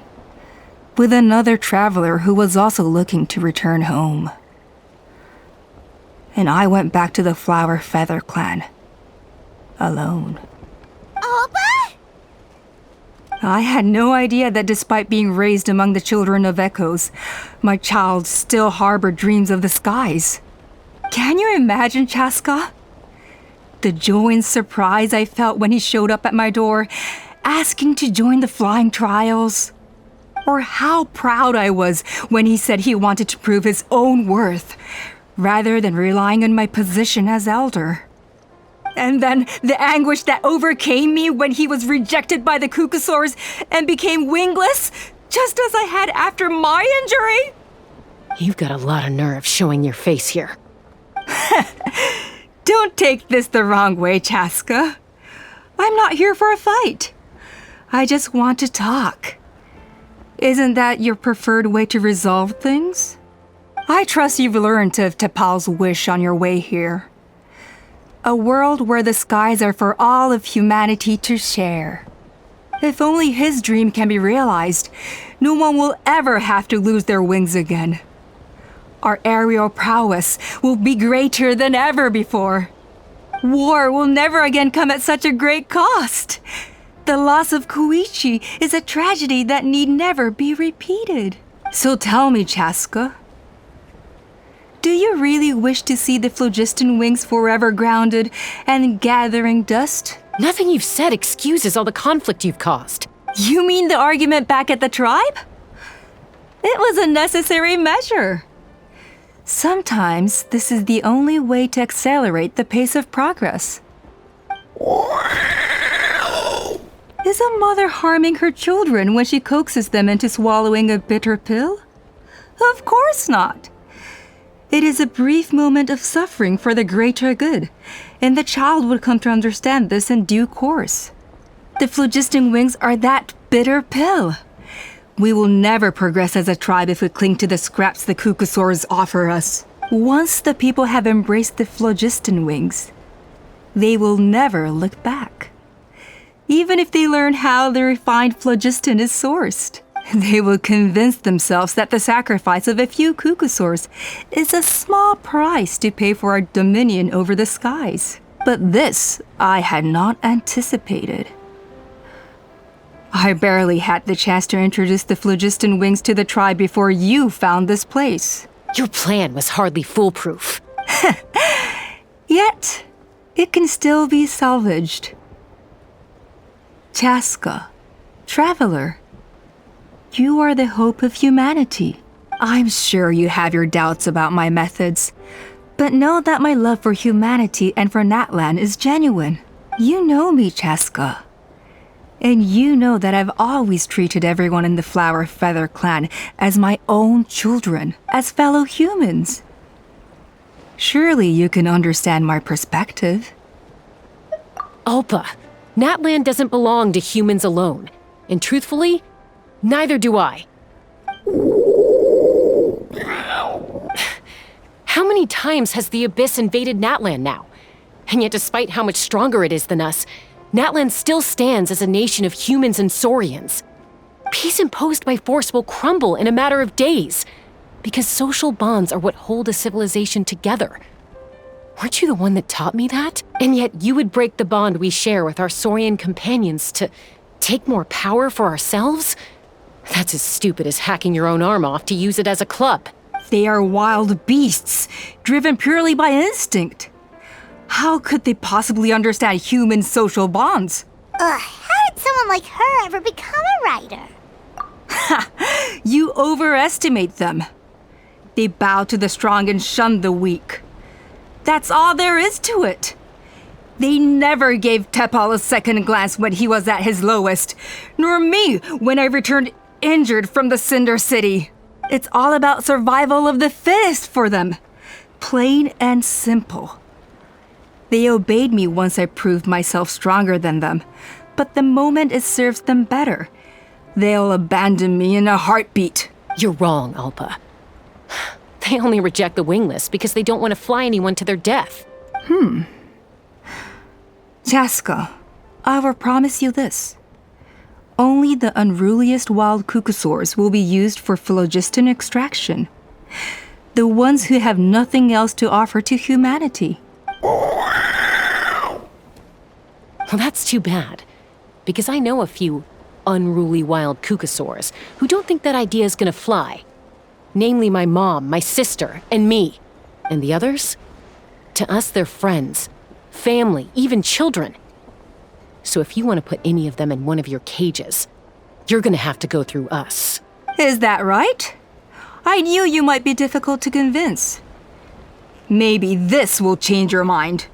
with another traveler who was also looking to return home. And I went back to the Flower Feather clan, alone. Opa? I had no idea that despite being raised among the children of echoes, my child still harbored dreams of the skies. Can you imagine, Chasca? The joy and surprise I felt when he showed up at my door, asking to join the flying trials. Or how proud I was when he said he wanted to prove his own worth, rather than relying on my position as elder. And then the anguish that overcame me when he was rejected by the Cucusaurs and became wingless, just as I had after my injury. You've got a lot of nerve showing your face here. Don't take this the wrong way, Chasca. I'm not here for a fight. I just want to talk. Isn't that your preferred way to resolve things? I trust you've learned of T'Pol's wish on your way here. A world where the skies are for all of humanity to share. If only his dream can be realized, no one will ever have to lose their wings again. Our aerial prowess will be greater than ever before. War will never again come at such a great cost. The loss of Koichi is a tragedy that need never be repeated. So tell me, Chasca, do you really wish to see the phlogiston wings forever grounded and gathering dust? Nothing you've said excuses all the conflict you've caused. You mean the argument back at the tribe? It was a necessary measure. Sometimes this is the only way to accelerate the pace of progress. Is a mother harming her children when she coaxes them into swallowing a bitter pill? Of course not. It is a brief moment of suffering for the greater good, and the child would come to understand this in due course. The phlogiston wings are that bitter pill. We will never progress as a tribe if we cling to the scraps the Cucusaurs offer us. Once the people have embraced the phlogiston wings, they will never look back. Even if they learn how the refined phlogiston is sourced, they will convince themselves that the sacrifice of a few Cucusaurs is a small price to pay for our dominion over the skies. But this I had not anticipated. I barely had the chance to introduce the phlogiston wings to the tribe before you found this place. Your plan was hardly foolproof. Yet, it can still be salvaged. Chasca, traveler, you are the hope of humanity. I'm sure you have your doubts about my methods, but know that my love for humanity and for Natlan is genuine. You know me, Chasca. And you know that I've always treated everyone in the Flower Feather clan as my own children, as fellow humans. Surely you can understand my perspective. Alpa, Natlan doesn't belong to humans alone. And truthfully, neither do I. How many times has the Abyss invaded Natlan now? And yet despite how much stronger it is than us, Natlan still stands as a nation of humans and saurians. Peace imposed by force will crumble in a matter of days, because social bonds are what hold a civilization together. Weren't you the one that taught me that? And yet you would break the bond we share with our saurian companions to take more power for ourselves? That's as stupid as hacking your own arm off to use it as a club. They are wild beasts, driven purely by instinct. How could they possibly understand human social bonds? How did someone like her ever become a writer? You overestimate them. They bow to the strong and shun the weak. That's all there is to it. They never gave Tepal a second glance when he was at his lowest, nor me when I returned injured from the Cinder City. It's all about survival of the fittest for them. Plain and simple. They obeyed me once I proved myself stronger than them, but the moment it serves them better, they'll abandon me in a heartbeat. You're wrong, Alpa. They only reject the wingless because they don't want to fly anyone to their death. Chasca, I will promise you this. Only the unruliest wild cuckosaurs will be used for phlogiston extraction. The ones who have nothing else to offer to humanity. Well, that's too bad, because I know a few unruly wild cuckosaurs who don't think that idea is gonna fly. Namely my mom, my sister, and me. And the others? To us, they're friends, family, even children. So if you want to put any of them in one of your cages, you're gonna have to go through us. Is that right? I knew you might be difficult to convince. Maybe this will change your mind.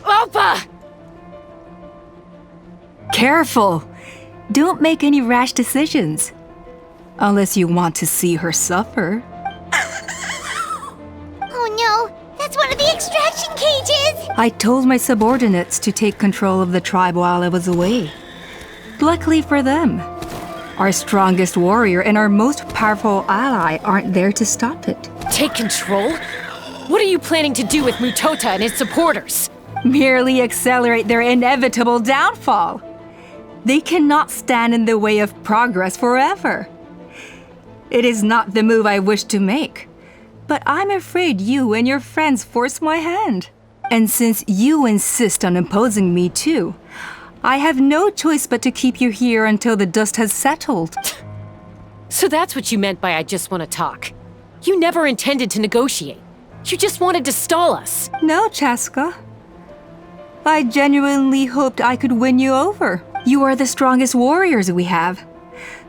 Alpa! Careful! Don't make any rash decisions. Unless you want to see her suffer. Oh no, that's one of the extraction cages! I told my subordinates to take control of the tribe while I was away. Luckily for them, our strongest warrior and our most powerful ally aren't there to stop it. Take control? What are you planning to do with Mutota and his supporters? Merely accelerate their inevitable downfall. They cannot stand in the way of progress forever. It is not the move I wish to make, but I'm afraid you and your friends force my hand. And since you insist on imposing me too, I have no choice but to keep you here until the dust has settled. So that's what you meant by I just want to talk. You never intended to negotiate. You just wanted to stall us. No, Chasca. I genuinely hoped I could win you over. You are the strongest warriors we have.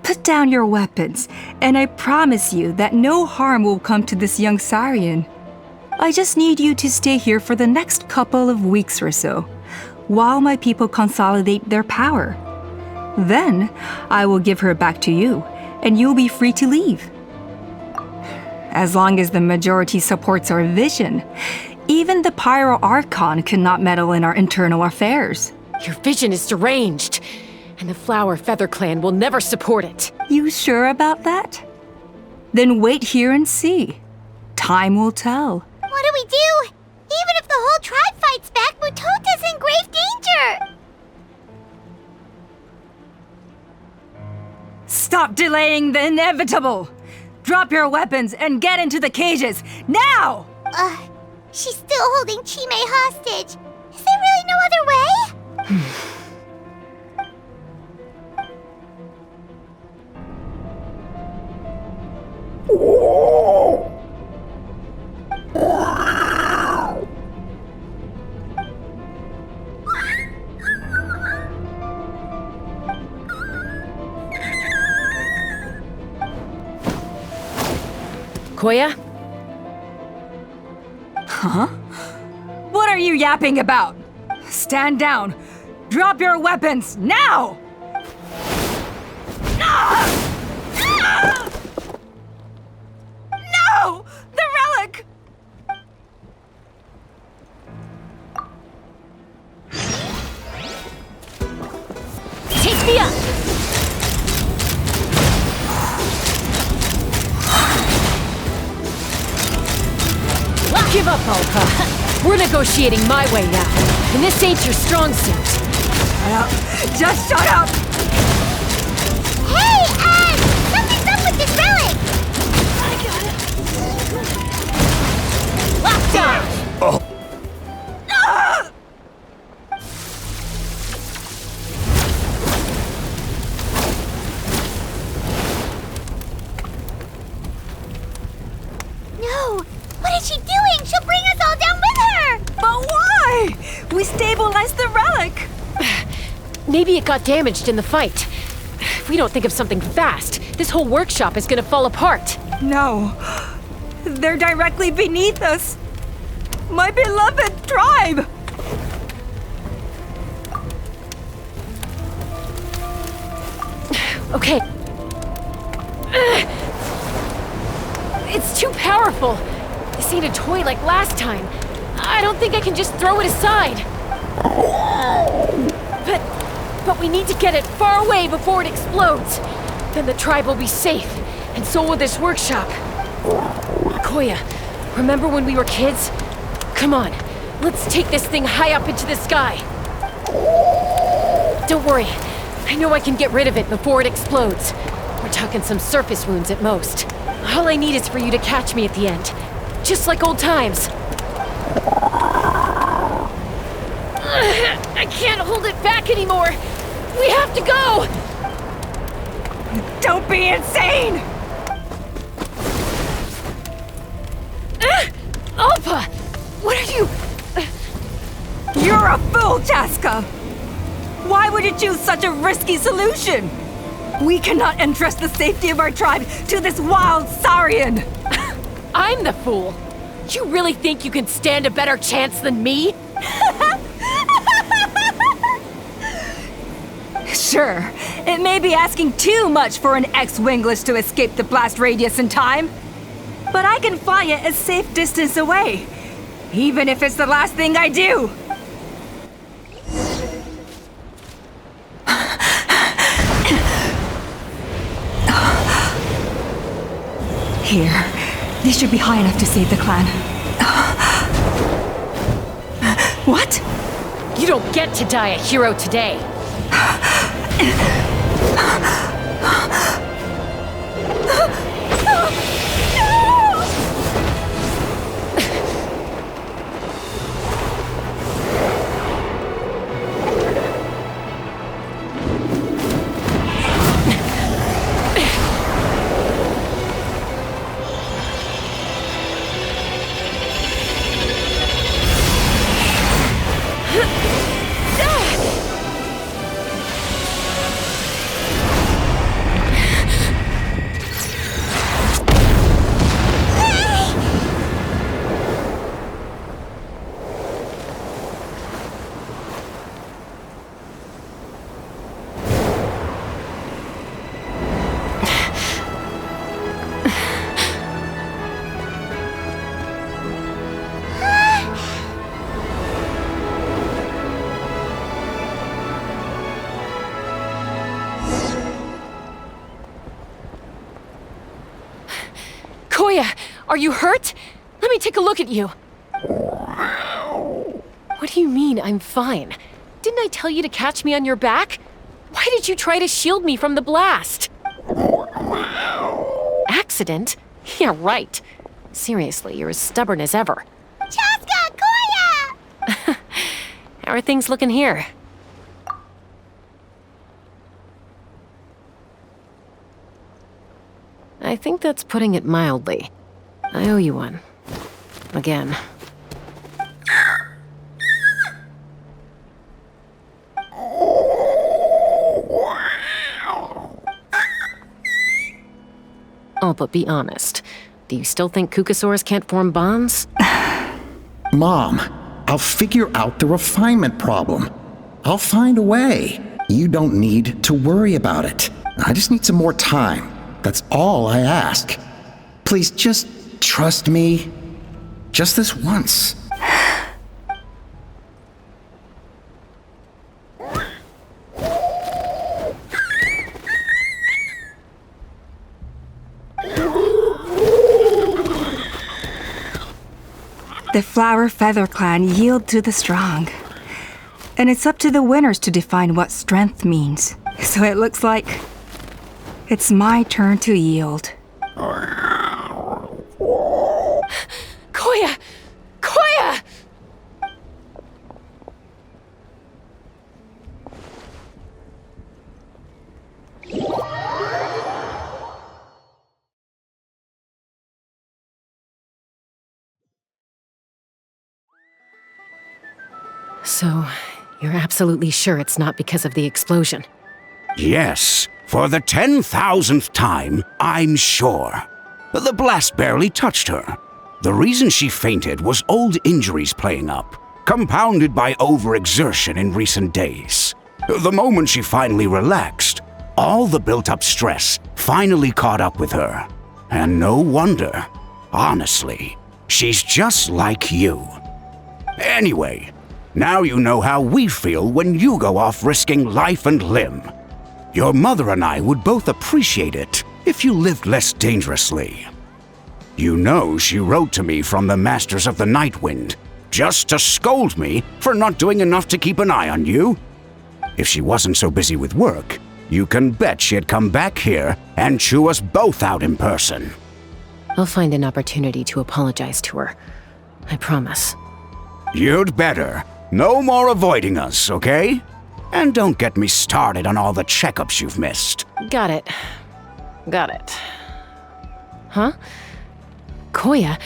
Put down your weapons, and I promise you that no harm will come to this young Saurian. I just need you to stay here for the next couple of weeks or so, while my people consolidate their power. Then, I will give her back to you, and you'll be free to leave. As long as the majority supports our vision, even the Pyro Archon cannot meddle in our internal affairs. Your vision is deranged, and the Flower Feather Clan will never support it. You sure about that? Then wait here and see. Time will tell. What do we do? Even if the whole tribe fights back, Mutota's in grave danger! Stop delaying the inevitable! Drop your weapons and get into the cages, now! She's still holding Chime hostage. Is there really no other way? Koya? Huh? What are you yapping about? Stand down. Drop your weapons, now! No! The relic! Take me up! Give up, Alpa. We're negotiating my way now, and this ain't your strong suit. Just shut up! Hey, Ed! Something's up with this relic! Lockdown! Oh. it got damaged in the fight. If we don't think of something fast, this whole workshop is gonna fall apart. No. They're directly beneath us. My beloved tribe! Okay. It's too powerful. This ain't a toy like last time. I don't think I can just throw it aside. But we need to get it far away before it explodes. Then the tribe will be safe, and so will this workshop. Koya, remember when we were kids? Come on, let's take this thing high up into the sky. Don't worry, I know I can get rid of it before it explodes. We're talking some surface wounds at most. All I need is for you to catch me at the end, just like old times. I can't hold it back anymore. We have to go! Don't be insane! Alpha! What are you... You're a fool, Chasca! Why would you choose such a risky solution? We cannot entrust the safety of our tribe to this wild Saurian! I'm the fool! You really think you can stand a better chance than me? Sure, it may be asking too much for an ex-wingless to escape the blast radius in time. But I can fly it a safe distance away, even if it's the last thing I do. Here, this should be high enough to save the clan. What? You don't get to die a hero today. Koya, are you hurt? Let me take a look at you. What do you mean, I'm fine? Didn't I tell you to catch me on your back? Why did you try to shield me from the blast? Accident? Yeah, right. Seriously, you're as stubborn as ever. Chasca! Koya! How are things looking here? I think that's putting it mildly. I owe you one. Again. Oh, but be honest. Do you still think Kukasaurs can't form bonds? Mom, I'll figure out the refinement problem. I'll find a way. You don't need to worry about it. I just need some more time. That's all I ask. Please just trust me. Just this once. The Flower Feather Clan yield to the strong. And it's up to the winners to define what strength means. So it looks like it's my turn to yield. Koya! Koya! So, You're absolutely sure it's not because of the explosion? Yes, for the 10,000th time, I'm sure. The blast barely touched her. The reason she fainted was old injuries playing up, compounded by overexertion in recent days. The moment she finally relaxed, all the built-up stress finally caught up with her. And no wonder. Honestly, she's just like you. Anyway, now you know how we feel when you go off risking life and limb. Your mother and I would both appreciate it if you lived less dangerously. You know she wrote to me from the Masters of the Nightwind, just to scold me for not doing enough to keep an eye on you. If she wasn't so busy with work, you can bet she'd come back here and chew us both out in person. I'll find an opportunity to apologize to her. I promise. You'd better. No more avoiding us, okay? And don't get me started on all the checkups you've missed. Got it. Huh? Koya,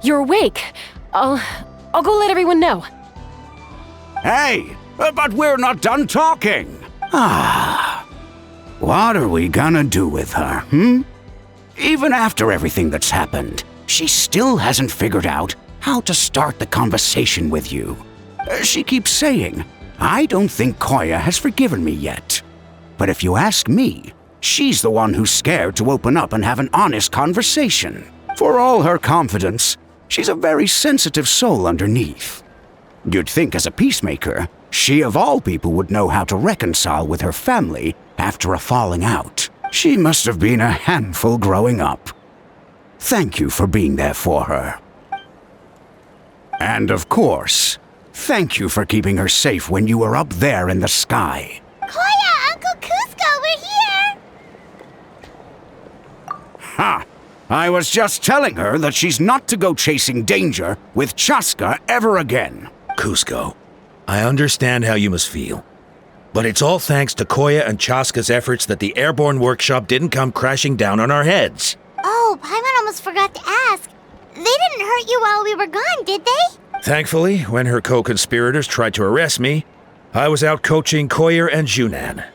you're awake. I'll go let everyone know. Hey, but we're not done talking. What are we gonna do with her, Even after everything that's happened, she still hasn't figured out how to start the conversation with you. She keeps saying, I don't think Koya has forgiven me yet. But if you ask me, she's the one who's scared to open up and have an honest conversation. For all her confidence, she's a very sensitive soul underneath. You'd think as a peacemaker, she of all people would know how to reconcile with her family after a falling out. She must have been a handful growing up. Thank you for being there for her. And of course, thank you for keeping her safe when you were up there in the sky. Koya, Uncle Cusco, we're here! Ha! I was just telling her that she's not to go chasing danger with Chasca ever again. Cusco, I understand how you must feel. But it's all thanks to Koya and Chasca's efforts that the airborne workshop didn't come crashing down on our heads. Oh, Paimon almost forgot to ask. They didn't hurt you while we were gone, did they? Thankfully, when her co-conspirators tried to arrest me, I was out coaching Koyer and Junan.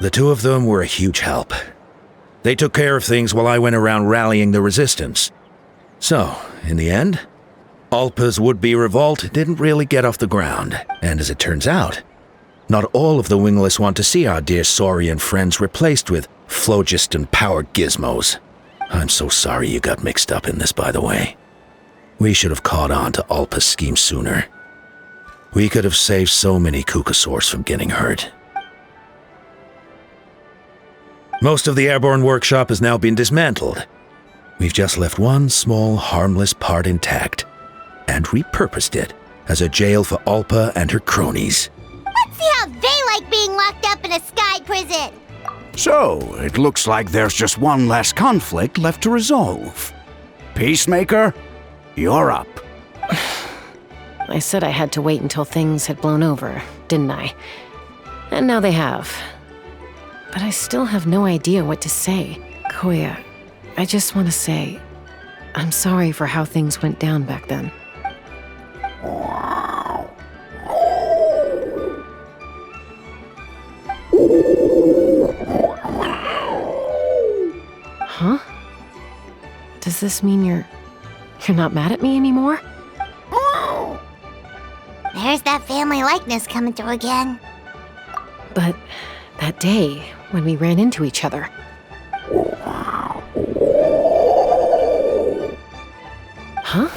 The two of them were a huge help. They took care of things while I went around rallying the resistance. So, in the end, Alpa's would-be revolt didn't really get off the ground, and as it turns out, not all of the Wingless want to see our dear Saurian friends replaced with phlogiston-powered gizmos. I'm so sorry you got mixed up in this, by the way. We should have caught on to Alpa's scheme sooner. We could have saved so many Kukasaurs from getting hurt. Most of the airborne workshop has now been dismantled. We've just left one small, harmless part intact, and repurposed it as a jail for Alpa and her cronies. Let's see how they like being locked up in a sky prison! So, it looks like there's just one last conflict left to resolve. Peacemaker, you're up. I said I had to wait until things had blown over, didn't I? And now they have. But I still have no idea what to say. Koya, I just want to say, I'm sorry for how things went down back then. Huh? Does this mean you're not mad at me anymore? There's that family likeness coming through again. But that day, when we ran into each other. Huh?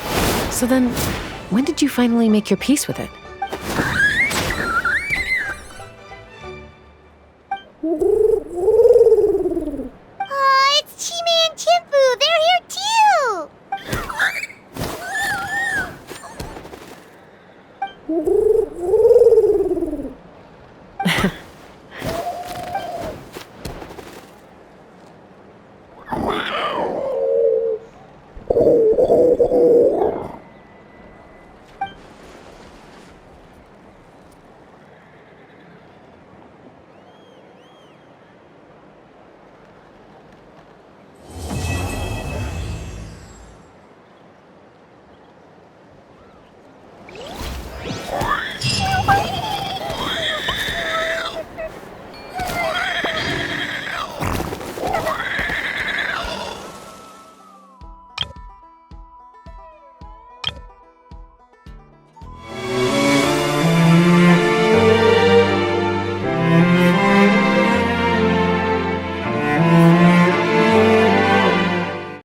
So then, when did you finally make your peace with it?